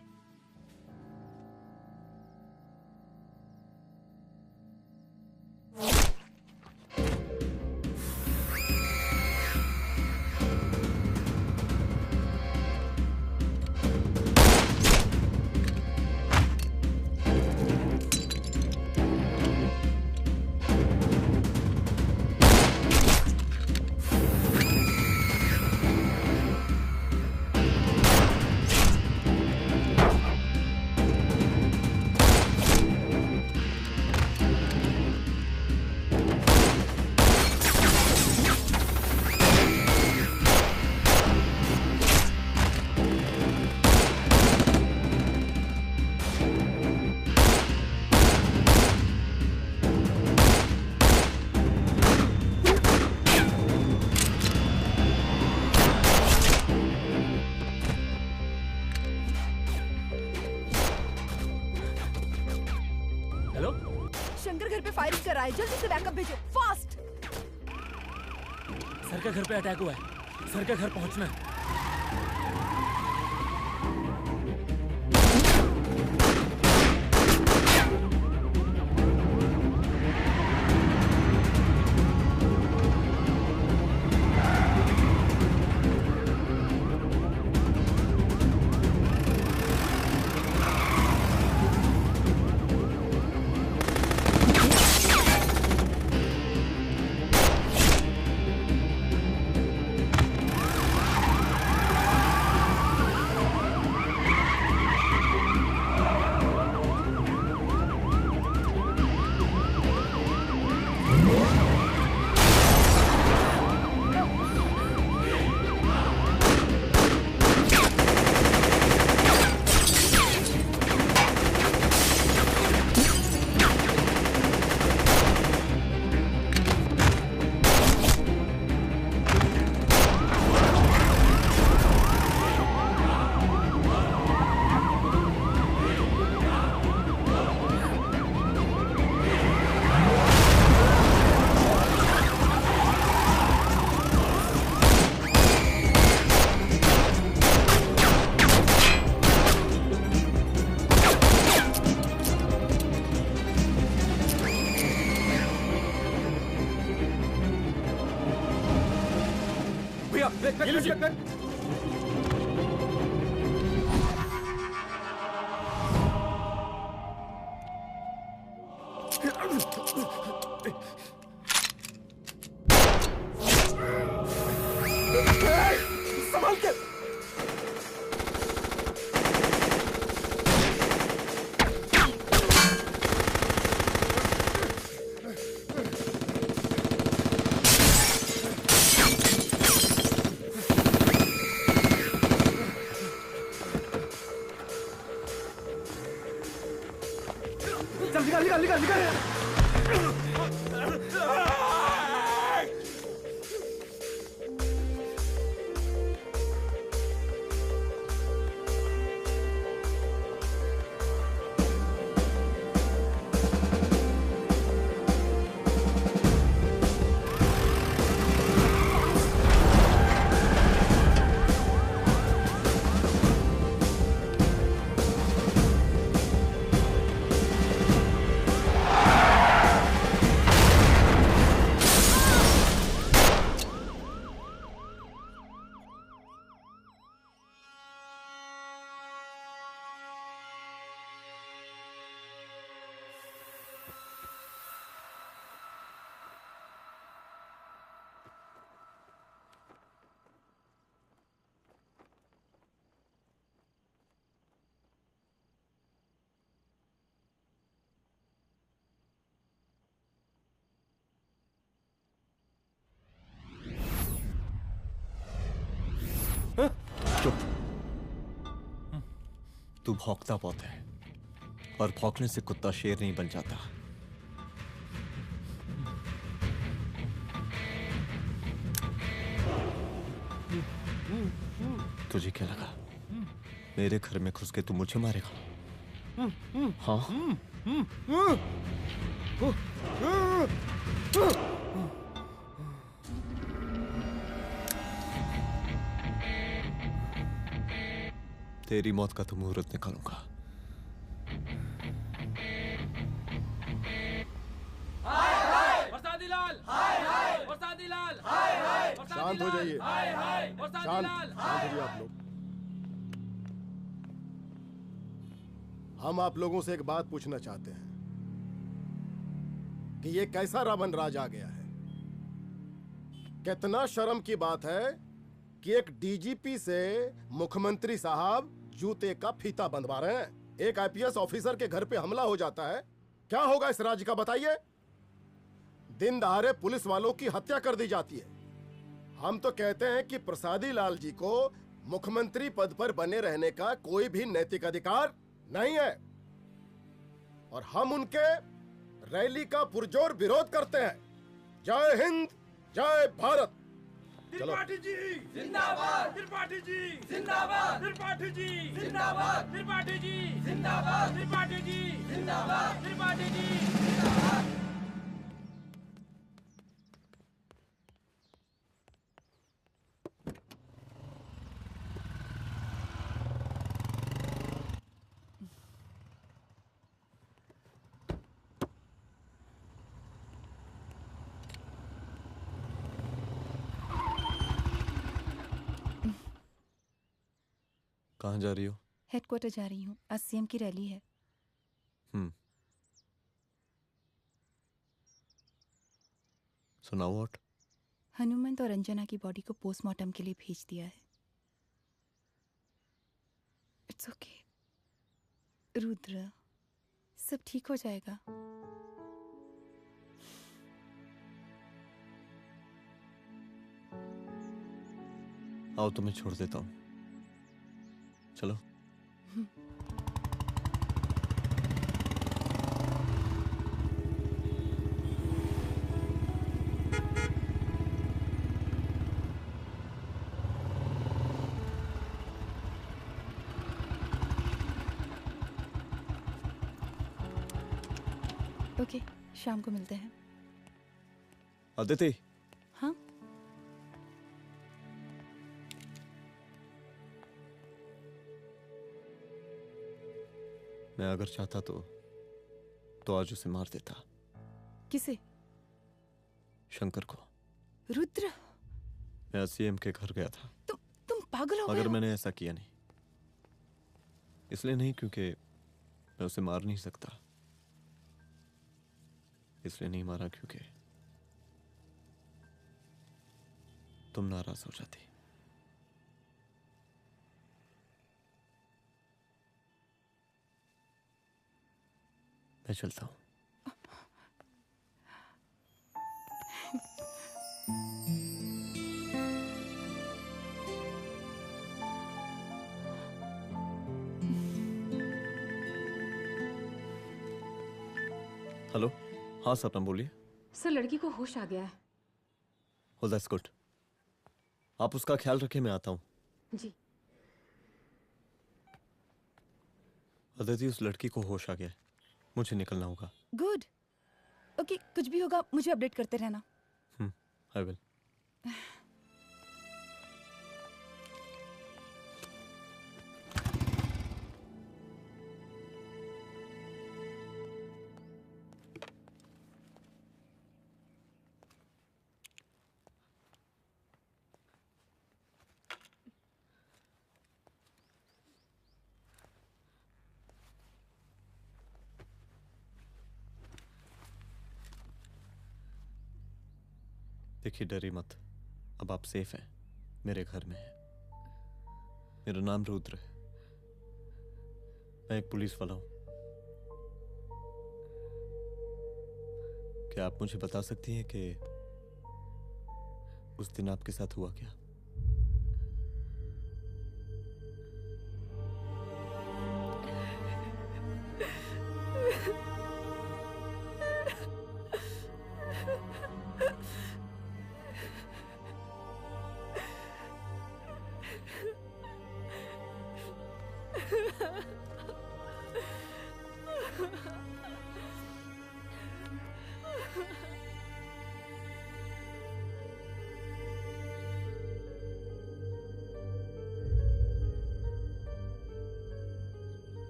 K: जल्दी से बैकअप भेजो, फास्ट।
F: सर का घर पे अटैक हुआ है, सर का घर पहुंचना है।
J: तू भौंकता बहुत है, और भौंकने से कुत्ता शेर नहीं बन जाता। तुझे क्या लगा मेरे घर में घुस के तू मुझे मारेगा? हाँ? तेरी मौत का तो मुहूर्त निकालूंगा।
C: शांत हो जाइए, शांत हो जाइए आप लोग। हम आप लोगों से एक बात पूछना चाहते हैं कि ये कैसा रावण राज आ गया है। कितना शर्म की बात है कि एक डीजीपी से मुख्यमंत्री साहब जूते का फीता बंधवा रहे हैं। एक आईपीएस ऑफिसर के घर पे हमला हो जाता है, क्या होगा इस राज्य का बताइए? दिन दहाड़े पुलिस वालों की हत्या कर दी जाती है। हम तो कहते हैं कि प्रसादी लाल जी को मुख्यमंत्री पद पर बने रहने का कोई भी नैतिक अधिकार नहीं है, और हम उनके रैली का पुरजोर विरोध करते हैं। जय हिंद, जय भारत।
D: त्रिपाठी जी जिंदाबाद, त्रिपाठी जी जिंदाबाद, त्रिपाठी जी जिंदाबाद, त्रिपाठी जी जिंदाबाद, त्रिपाठी जी जिंदाबाद, त्रिपाठी जी जिंदाबाद।
J: कहाँ जा रही हो?
P: हेडक्वार्टर जा रही हूँ, आज सीएम की रैली है।
J: सुनाओ व्हाट?
P: हनुमंत और अंजना की बॉडी को पोस्टमार्टम के लिए भेज दिया है। इट्स ओके रुद्र, सब ठीक हो जाएगा।
J: आओ तुम्हें छोड़ देता हूँ, चलो।
P: ओके, शाम को मिलते हैं।
J: अदिति।
P: हाँ?
J: मैं अगर चाहता तो आज उसे मार देता।
P: किसे?
J: शंकर को।
P: रुद्र,
J: मैं सीएम के घर गया था।
P: तुम पागल हो गए
J: मगर
P: हो?
J: मैंने ऐसा किया नहीं। इसलिए नहीं क्योंकि मैं उसे मार नहीं सकता, इसलिए नहीं मारा क्योंकि तुम नाराज हो जाती। मैं चलता हूं। हेलो, हाँ सपना बोलिए।
U: सर, लड़की को होश आ गया है।
J: Oh, that's good. आप उसका ख्याल रखें, मैं आता हूँ।
U: जी।
J: अदिति, उस लड़की को होश आ गया है, मुझे निकलना होगा।
P: गुड। ओके, कुछ भी होगा मुझे अपडेट करते रहना।
J: I will. देखिए, डरिए मत, अब आप सेफ हैं, मेरे घर में हैं। मेरा नाम रुद्र है, मैं एक पुलिस वाला हूं। क्या आप मुझे बता सकती हैं कि उस दिन आपके साथ हुआ क्या?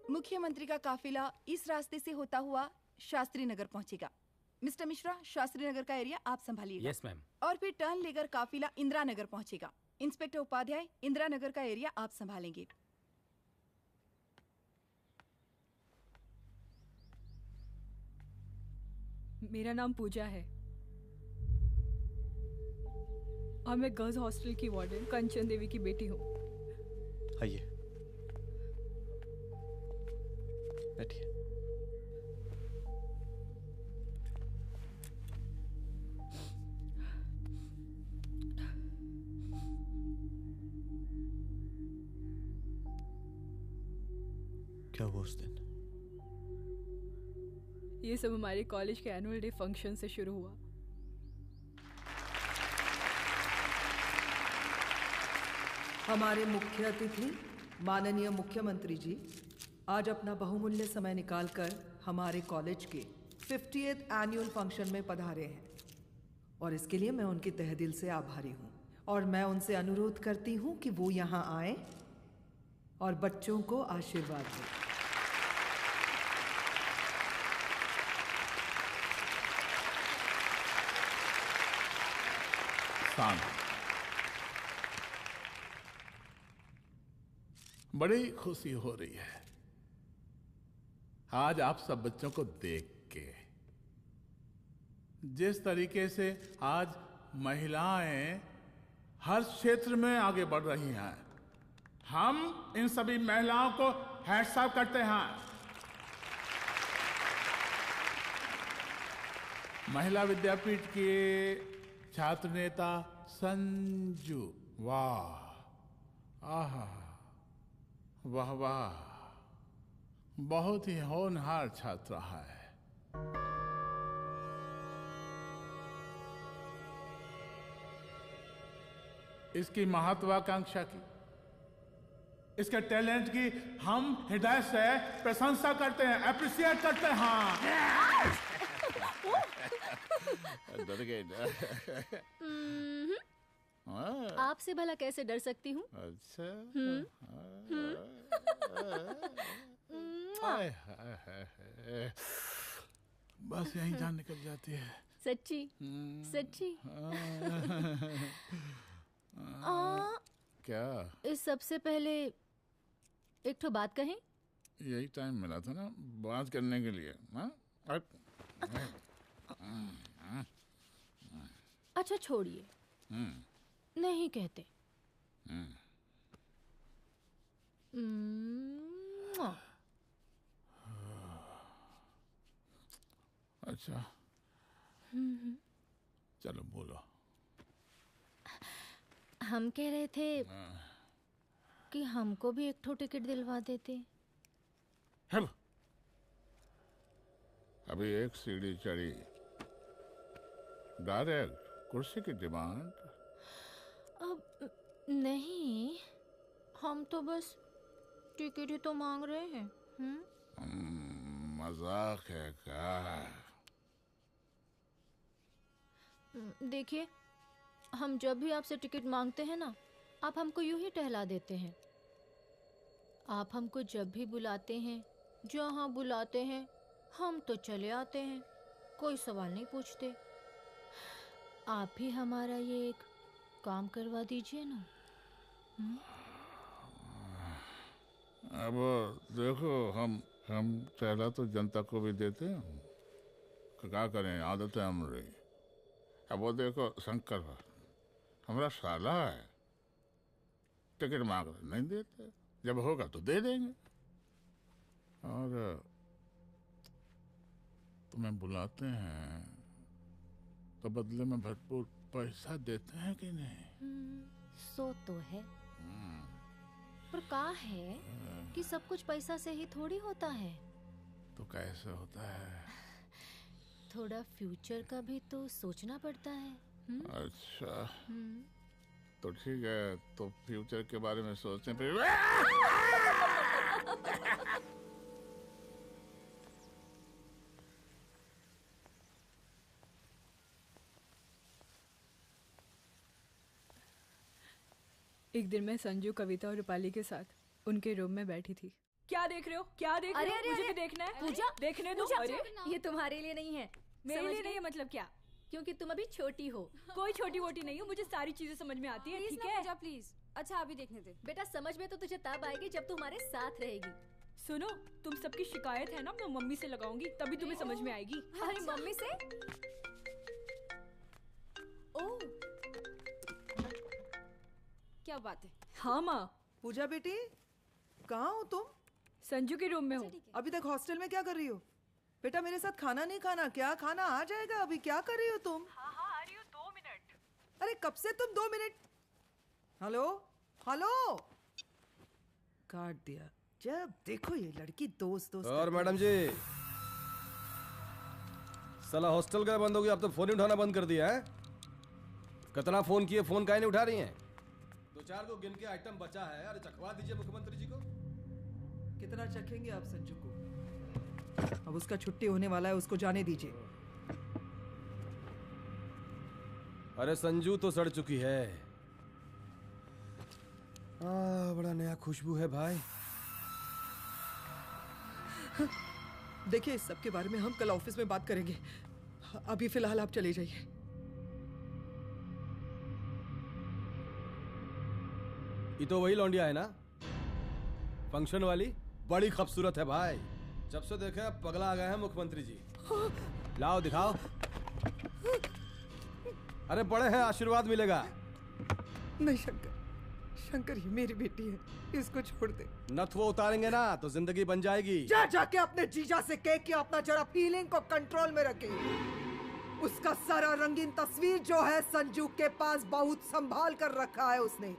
P: मुख्यमंत्री का काफिला इस रास्ते से होता हुआ शास्त्री नगर पहुंचेगा। मिस्टर मिश्रा, शास्त्री नगर का एरिया आप संभालिएगा।
T: Yes ma'am.
P: और फिर टर्न लेकर काफिला इंदिरा नगर पहुंचेगा। इंस्पेक्टर उपाध्याय, इंदिरा नगर का एरिया आप संभालेंगे।
L: मेरा नाम पूजा है और मैं गर्ल्स हॉस्टल की वार्डन कंचन देवी की बेटी हूँ।
J: आइए, बैठिए। क्या हुआ उस दिन?
L: ये सब हमारे कॉलेज के एनुअल डे फंक्शन से शुरू हुआ।
G: हमारे मुख्य अतिथि माननीय मुख्यमंत्री जी आज अपना बहुमूल्य समय निकालकर हमारे कॉलेज के 50th एनुअल फंक्शन में पधारे हैं और इसके लिए मैं उनके तहे दिल से आभारी हूँ और मैं उनसे अनुरोध करती हूँ कि वो यहाँ आए और बच्चों को आशीर्वाद दें।
O: बड़ी खुशी हो रही है आज आप सब बच्चों को देख के। जिस तरीके से आज महिलाएं हर क्षेत्र में आगे बढ़ रही हैं, हम इन सभी महिलाओं को हैट्स ऑफ करते हैं। महिला विद्यापीठ के छात्र नेता संजू, वाह, आहा, वाह वाह, बहुत ही होनहार छात्रा है। इसकी महत्वाकांक्षा की, इसके टैलेंट की हम हृदय से प्रशंसा करते हैं, अप्रिशिएट करते हैं।
N: डर गए ना।
L: आपसे भला कैसे डर सकती हूँ?
O: अच्छा। बस यही जान निकल जाती है।
L: सच्ची सच्ची।
O: क्या?
L: इस सबसे पहले एक ठो बात कहें?
O: यही टाइम मिला था ना बात करने के लिए।
L: अच्छा छोड़िए, नहीं कहते।
O: अच्छा चलो बोलो।
L: हम कह रहे थे कि हमको भी एक ठो टिकट दिलवा देते।
O: अभी एक सीढ़ी चढ़ी, डायरेक्ट कुर्सी की डिमांड।
L: अब नहीं, हम तो बस टिकट ही तो मांग रहे हैं।
O: मजाक है क्या?
L: देखिए, हम जब भी आपसे टिकट मांगते हैं ना, आप हमको यूं ही टहला देते हैं। आप हमको जब भी बुलाते हैं, जहाँ बुलाते हैं, हम तो चले आते हैं, कोई सवाल नहीं पूछते। आप भी हमारा ये एक काम करवा दीजिए ना।
O: अब देखो, हम टहला तो जनता को भी देते हैं, क्या करें, आदत है हमारी। अब वो देखो शंकर हमारा साला है, टिकट मांग रहे नहीं देते, जब होगा तो दे देंगे। और तुम्हें बुलाते हैं तो बदले में भरपूर पैसा देते हैं कि नहीं?
L: सो तो है, पर का है कि सब कुछ पैसा से ही थोड़ी होता है।
O: तो कैसे होता है?
L: थोड़ा फ्यूचर का भी तो सोचना पड़ता है।
O: अच्छा तो ठीक है, तो फ्यूचर के बारे में सोचते फिर।
L: एक दिन मैं संजू, कविता और रूपाली के साथ उनके रूम में बैठी थी।
E: क्या देख रहे हो? क्या देख रहे हो? मुझे भी देखना है।
L: पूजा,
E: देखने दो। अरे
L: ये तुम्हारे लिए नहीं है।
E: मेरे लिए नहीं है मतलब क्या?
L: क्योंकि तुम अभी छोटी हो।
E: कोई छोटी वोटी नहीं हूँ, मुझे सारी चीजें समझ में आती है। ठीक है
U: पूजा प्लीज। अच्छा अभी देखने दे।
L: बेटा समझ में तो तुझे तब आएगी जब तू हमारे साथ रहेगी।
E: सुनो, तुम सबकी शिकायत है ना, मैं मम्मी से लगाऊंगी, तभी तुम्हें समझ में आएगी।
L: अरे मम्मी से?
U: ओह क्या बात है।
E: हाँ माँ।
G: पूजा बेटी, कहाँ हो तुम?
E: संजू के रूम में हूँ।
G: अभी तक हॉस्टल में क्या कर रही हो? बेटा मेरे साथ खाना नहीं खाना क्या? खाना आ जाएगा, अभी क्या कर रही हो तुम?
E: हाँ हाँ आ रही हूँ, 2 मिनट।
G: अरे कब से तुम 2 मिनट? हेलो हेलो, काट दिया। जब देखो ये लड़की दोस्त दोस्त।
N: और मैडम जी, साला हॉस्टल का बंद हो गया, अब तो फोन ही उठाना बंद कर दिया है। कितना फोन किए, फोन काहे नहीं उठा रही हैं? 2-4 को गिन के आइटम बचा है, अरे चखवा दीजिए मुख्यमंत्री जी को।
G: कितना चखेंगे आप संजू को? अब उसका छुट्टी होने वाला है, उसको जाने दीजिए।
N: अरे संजू तो सड़ चुकी है। बड़ा नया खुशबू है भाई।
G: देखिए इस सब के बारे में हम कल ऑफिस में बात करेंगे, अभी फिलहाल आप चले जाइए।
N: ये तो वही लौंडिया है ना, फंक्शन वाली? बड़ी खूबसूरत है भाई, जब से देखे पगला आ गए हैं मुख्यमंत्री जी। लाओ दिखाओ। अरे बड़े हैं, आशीर्वाद मिलेगा।
G: नहीं शंकर, शंकर ये मेरी बेटी है, इसको छोड़ दे।
N: नथ वो उतारेंगे ना तो जिंदगी बन जाएगी।
G: जा जाके अपने जीजा से कह के अपना जरा फीलिंग को कंट्रोल में रखे। उसका सारा रंगीन तस्वीर जो है संजू के पास बहुत संभाल कर रखा है उसने।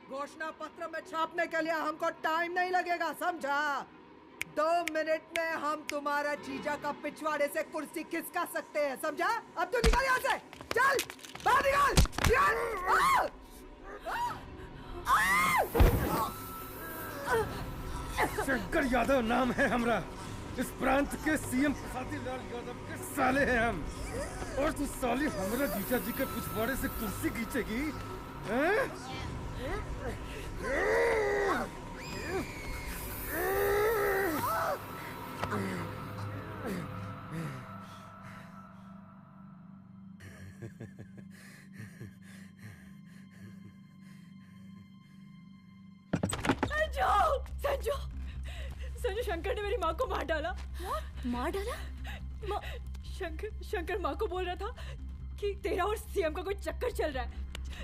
G: घोषणा पत्र में छापने के लिए हमको टाइम नहीं लगेगा, समझा? 2 मिनट में हम तुम्हारा जीजा का पिछवाड़े से कुर्सी खिसका सकते हैं, समझा? अब तो निकल यहाँ से, चल बाहर निकल।
N: शंकर यादव नाम है हमरा, इस प्रांत के सीएम शादीलाल यादव के साले हैं हम। और तू साली हमरा जीजा जी के पिछवाड़े से कुर्सी खींचेगी?
E: संजू, संजू शंकर ने मेरी माँ को मार डाला।
L: मार डाला?
E: शंकर माँ को बोल रहा था कि तेरा और सीएम का कोई चक्कर चल रहा है।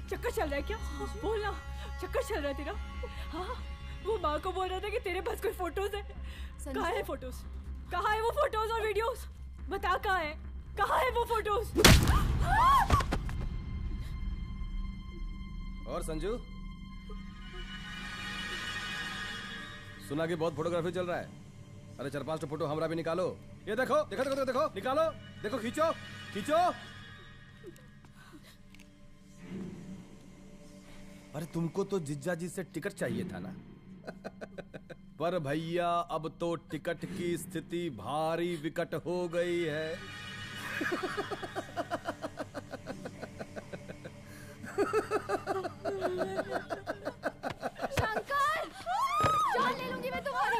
E: चक्कर चल रहा है क्या? बोलना, चक्कर चल रहा है तेरा? हाँ, वो माँ को बोल रहा था कि तेरे पास कोई फोटोज है। कहाँ है फोटोज? कहाँ है वो फोटोज और वीडियोस? बता कहाँ है? कहाँ है वो फोटोज?
N: और संजू, सुना कि बहुत फोटोग्राफी चल रहा है। अरे 4-5 फोटो हमरा भी निकालो। ये देखो देखो देखो देखो, निकालो, देखो, खींचो खींचो। अरे तुमको तो जिज्जा जी से टिकट चाहिए था ना। पर भैया अब तो टिकट की स्थिति भारी विकट हो गई है।
L: शंकर, जान ले लूंगी मैं तुम्हारी।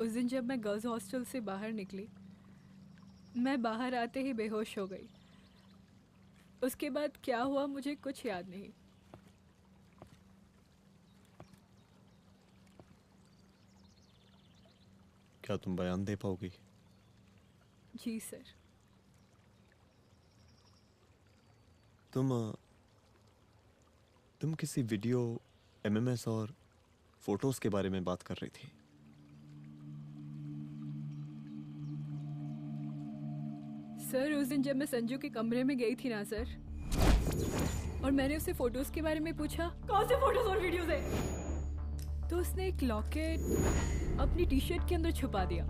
E: उस दिन जब मैं गर्ल्स हॉस्टल से बाहर निकली, मैं बाहर आते ही बेहोश हो गई। उसके बाद क्या हुआ मुझे कुछ याद नहीं।
J: क्या तुम बयान दे पाओगी?
E: जी सर।
J: तुम किसी वीडियो, एमएमएस और फोटोज के बारे में बात कर रही थी।
E: सर उस दिन जब मैं संजू के कमरे में गई थी ना सर, और मैंने उससे फोटोज के बारे में पूछा कौन से फोटोज और वीडियोज है, तो उसने एक लॉकेट अपनी टी शर्ट के अंदर छुपा दिया।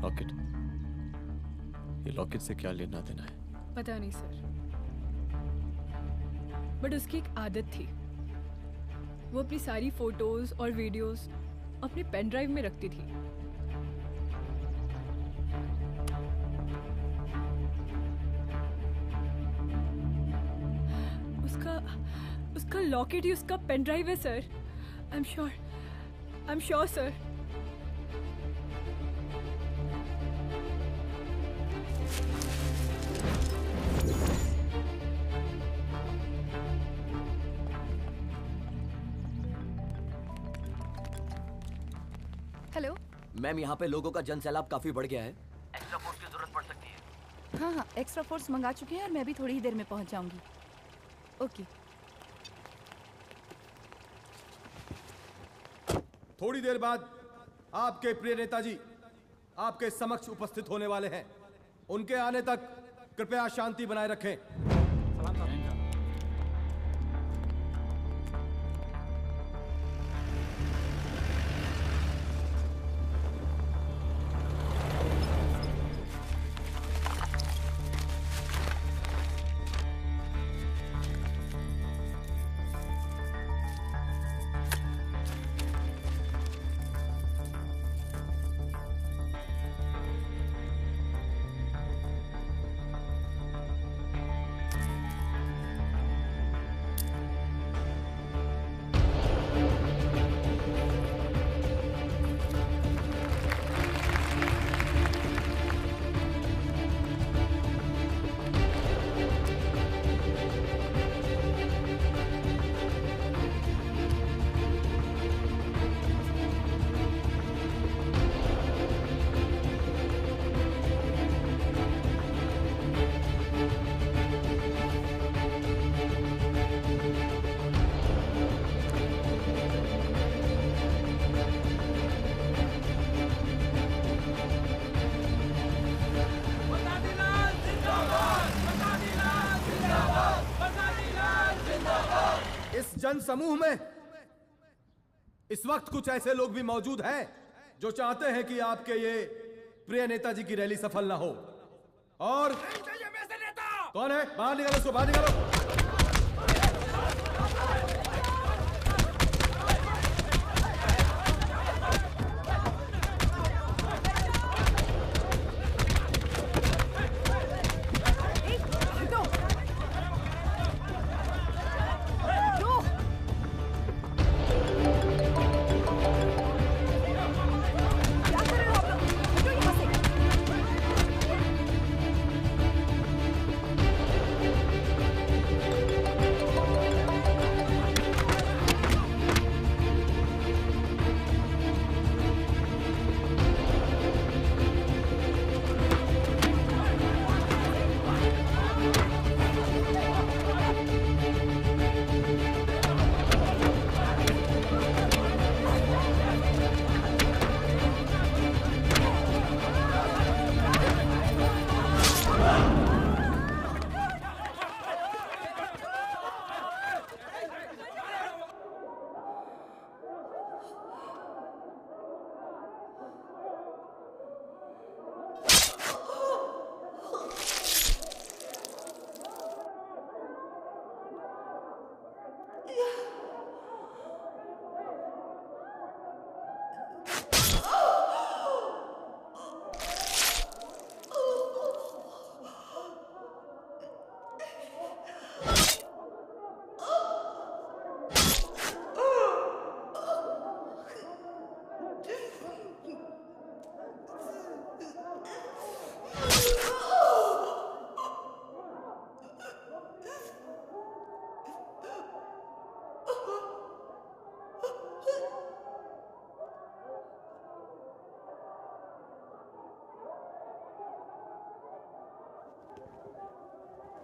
J: लॉकेट? ये लॉकेट से क्या लेना देना है?
E: पता नहीं सर, बट उसकी एक आदत थी, वो अपनी सारी फोटोज और वीडियोस अपने पेन ड्राइव में रखती थी। उसका लॉकेट ही उसका पेन ड्राइव है sir. I am sure sir.
P: Hello
Q: ma'am, यहाँ पे लोगों का जन सैलाब काफी बढ़ गया है। एक्स्ट्रा फोर्स की जरूरत पड़ सकती है।
P: हाँ, एक्स्ट्रा फोर्स मंगा चुके हैं और मैं भी थोड़ी ही देर में पहुंच जाऊंगी। ओके।
N: थोड़ी देर बाद आपके प्रिय नेताजी आपके समक्ष उपस्थित होने वाले हैं। उनके आने तक कृपया शांति बनाए रखें। जन समूह में इस वक्त कुछ ऐसे लोग भी मौजूद हैं जो चाहते हैं कि आपके ये प्रिय नेताजी की रैली सफल ना हो। और कौन है? बाहर निकालो उसको, बाहर निकालो।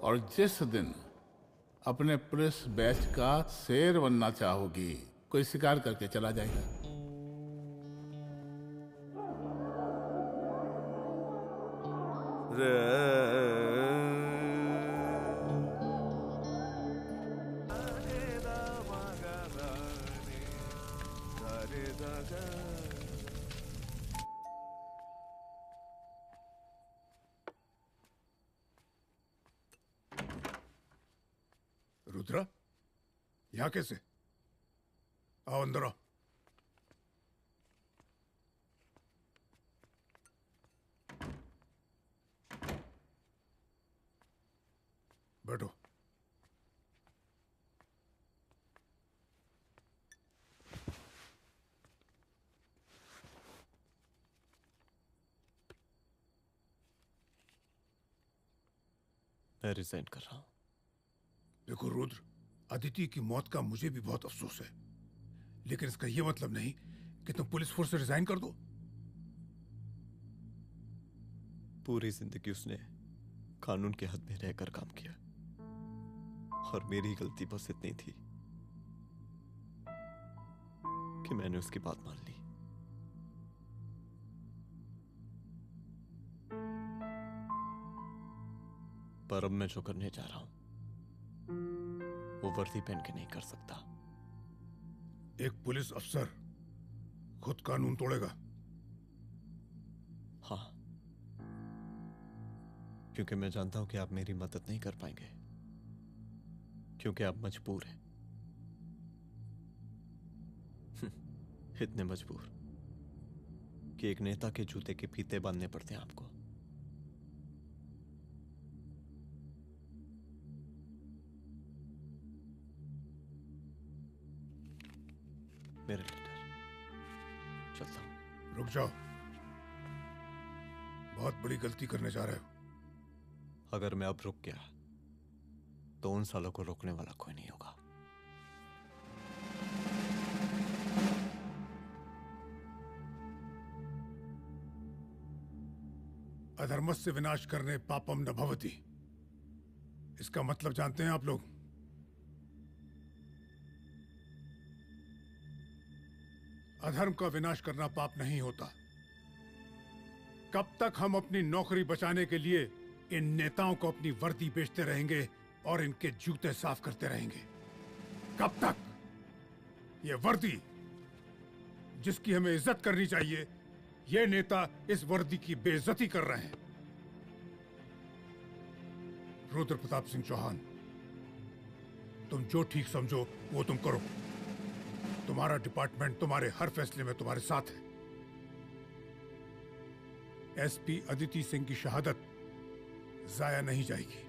O: और जिस दिन अपने पुलिस बैच का शेर बनना चाहोगी, कोई शिकार करके चला जाएगा।
S: रुद्रा, यहाँ कैसे? आओ अंदर आओ। बैठो।
J: मैं रिजाइन कर रहा हूं।
S: देखो रुद्र, अदिति की मौत का मुझे भी बहुत अफसोस है, लेकिन इसका यह मतलब नहीं कि तुम पुलिस फोर्स से रिजाइन कर दो।
J: पूरी जिंदगी उसने कानून के हद में रहकर काम किया और मेरी गलती बस इतनी थी कि मैंने उसकी बात मान ली। पर अब मैं जो करने जा रहा हूं वो वर्दी पहन के नहीं कर सकता।
S: एक पुलिस अफसर खुद कानून तोड़ेगा?
J: हाँ, क्योंकि मैं जानता हूं कि आप मेरी मदद नहीं कर पाएंगे, क्योंकि आप मजबूर हैं। इतने मजबूर कि एक नेता के जूते के फीते बांधने पड़ते हैं आपको। मेरे लीडर, चलता हूं।
S: रुक जाओ, बहुत बड़ी गलती करने जा रहे हो।
J: अगर मैं अब रुक गया तो उन सालों को रोकने वाला कोई नहीं होगा।
S: अधर्मस्य विनाश करने पापम न भवति, इसका मतलब जानते हैं आप लोग? अधर्म का विनाश करना पाप नहीं होता। कब तक हम अपनी नौकरी बचाने के लिए इन नेताओं को अपनी वर्दी बेचते रहेंगे और इनके जूते साफ करते रहेंगे? कब तक? ये वर्दी जिसकी हमें इज्जत करनी चाहिए, ये नेता इस वर्दी की बेइज्जती कर रहे हैं। रुद्र प्रताप सिंह चौहान, तुम जो ठीक समझो वो तुम करो। तुम्हारा डिपार्टमेंट तुम्हारे हर फैसले में तुम्हारे साथ है। एसपी अदिति सिंह की शहादत जाया नहीं जाएगी।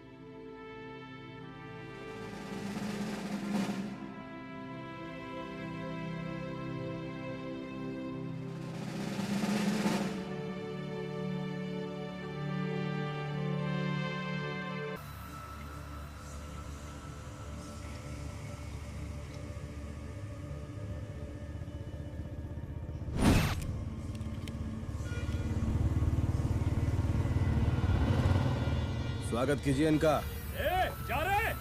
N: स्वागत कीजिए इनका।
R: जा रहे।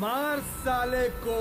N: मार साले को।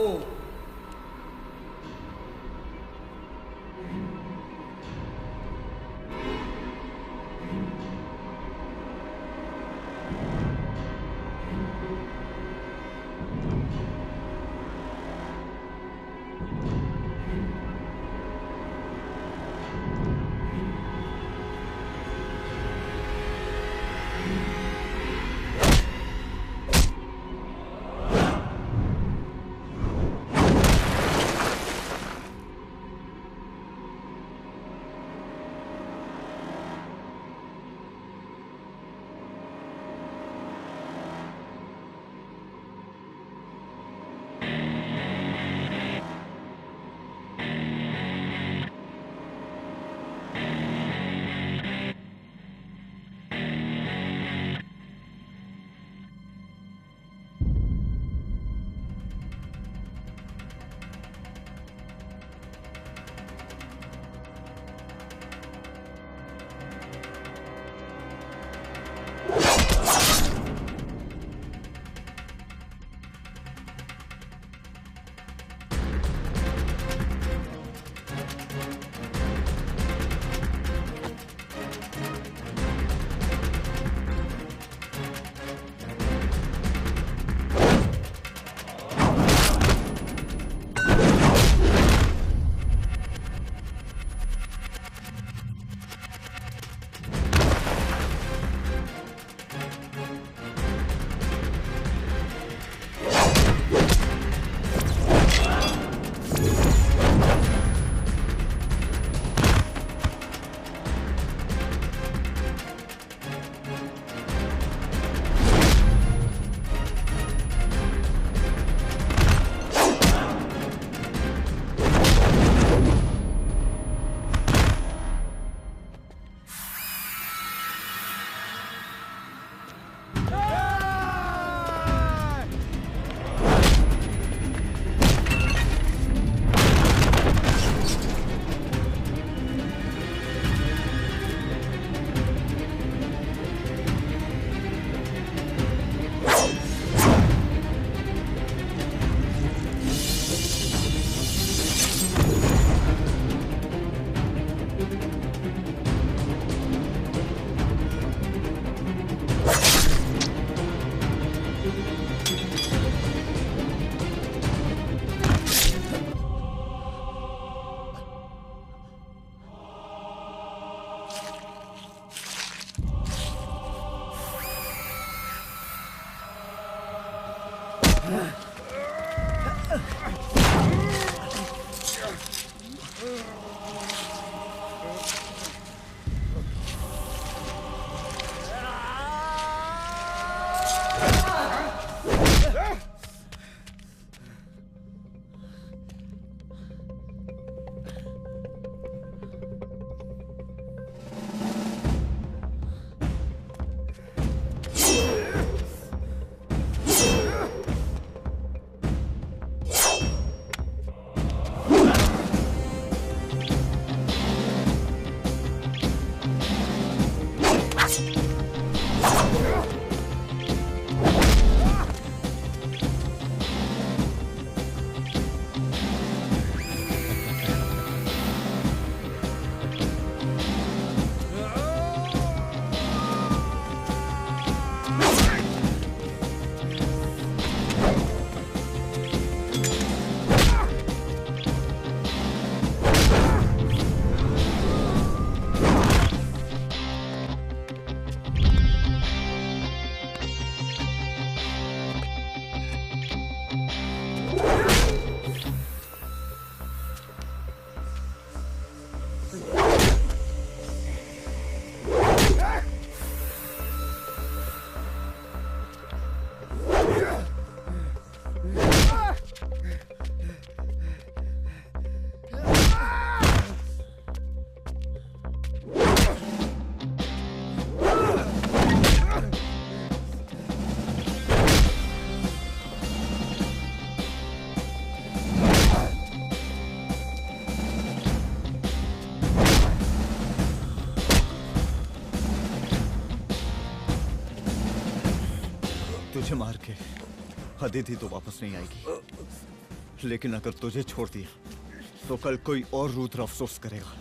J: तुझे मार के अदिति तो वापस नहीं आएगी, लेकिन अगर तुझे छोड़ दिया तो कल कोई और रुद्र अफसोस करेगा।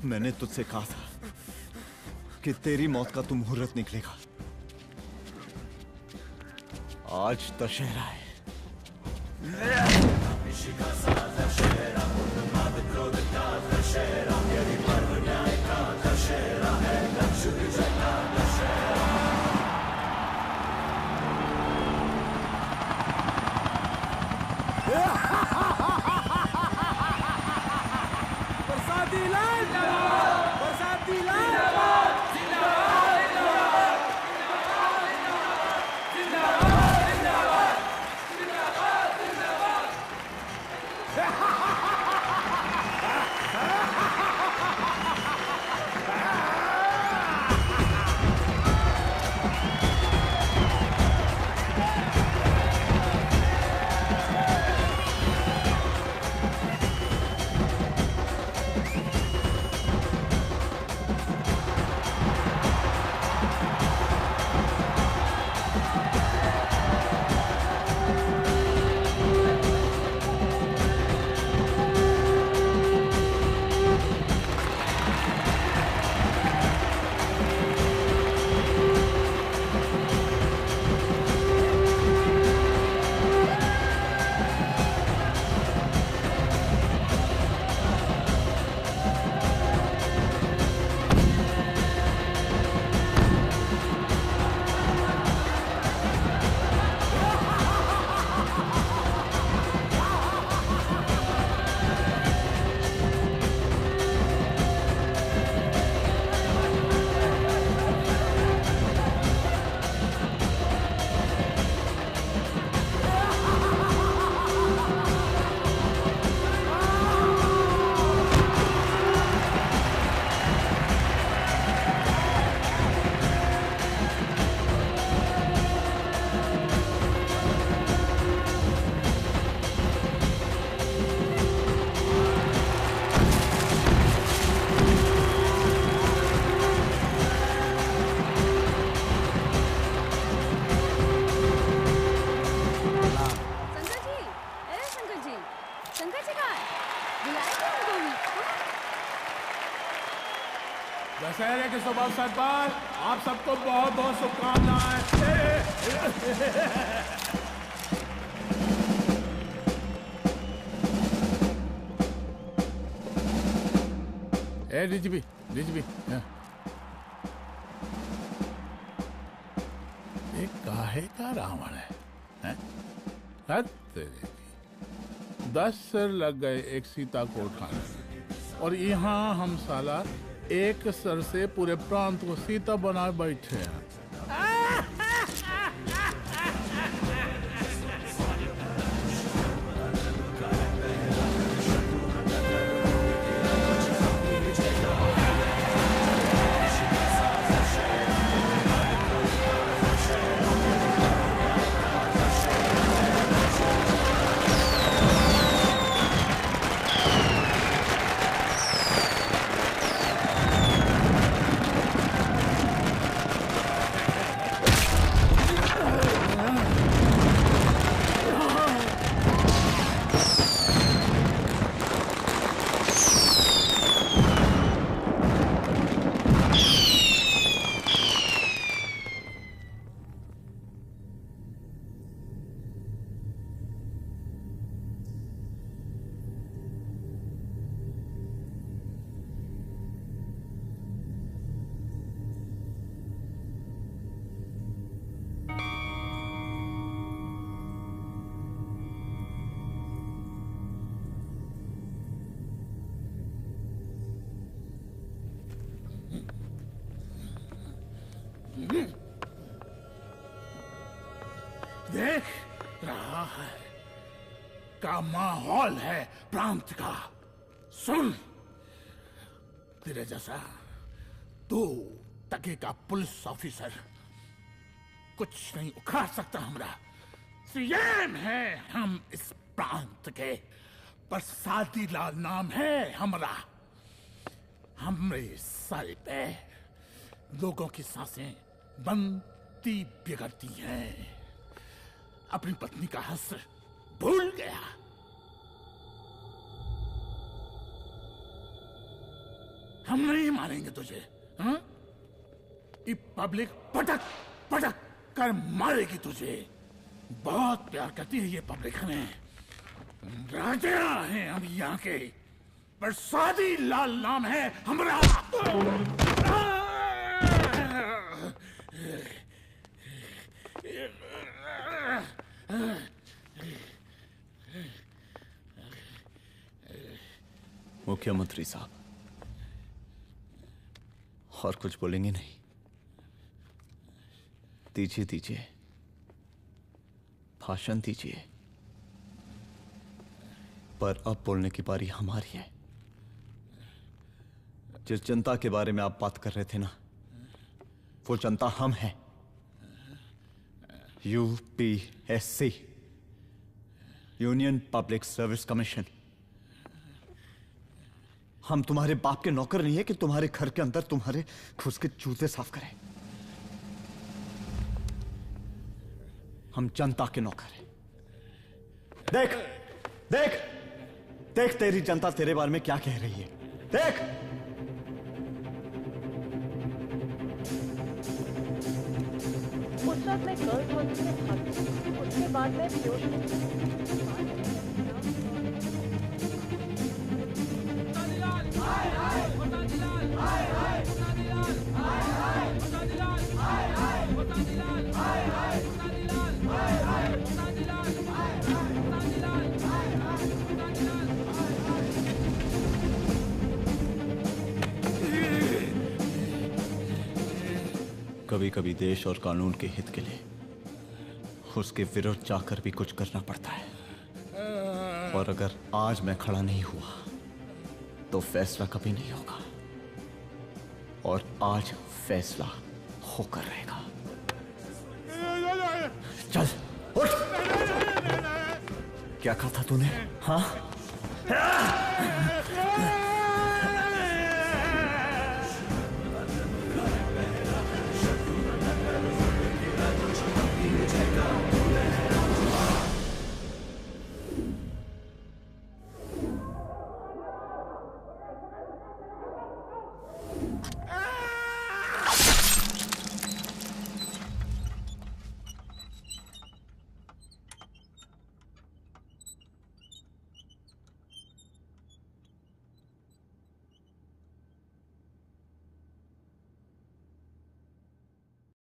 J: मैंने तुझसे कहा था कि तेरी मौत का तू मुहूर्त निकलेगा। आज दशहरा है।
D: बरसाती लाल बरसाती लाल
O: दशहरे के शुभ अवसर पर आप सबको बहुत बहुत शुभकामनाएं। डीजीपी एक काहे का रावण है, हैं? 10 सर लग गए एक सीता को उठाने में। और यहाँ हम साला एक सर से पूरे प्रांत को सीता बनाए बैठे हैं। देख रहा है का माहौल है प्रांत का। सुन, तेरे जैसा 2 टके का पुलिस ऑफिसर कुछ नहीं उखाड़ सकता। हमरा सीएम है हम इस प्रांत के, पर सादी लाल नाम है हमरा। हमरे सर पे लोगों की सांसें बनती बिगड़ती हैं। अपनी पत्नी का हंस भूल गया। हम नहीं मारेंगे तुझे, हाँ? ये पब्लिक पटक पटक कर मारेगी तुझे। बहुत प्यार करती है ये पब्लिक हमें। राजा हैं हम यहाँ के, पर सादी लाल नाम है हमारा।
J: मुख्यमंत्री साहब, और कुछ बोलेंगे नहीं? दीजिए दीजिए, भाषण दीजिए। पर अब बोलने की बारी हमारी है। जिस जनता के बारे में आप बात कर रहे थे ना, वो जनता हम हैं। UPSC, union public service commission. हम तुम्हारे बाप के नौकर नहीं है कि तुम्हारे घर के अंदर तुम्हारे घुस के जूते साफ करें। हम जनता के नौकर हैं। देख देख देख, तेरी जनता तेरे बारे में क्या कह रही है। देख,
H: उस वक्त मैं गर्ल्स हॉस्टल में भागी, उसके बाद मैं बेहोश
J: कभी कभी देश और कानून के हित के लिए उसके विरुद्ध जाकर भी कुछ करना पड़ता है। और अगर आज मैं खड़ा नहीं हुआ तो फैसला कभी नहीं होगा, और आज फैसला होकर रहेगा। चल उठ। क्या कहा था तूने? हाँ?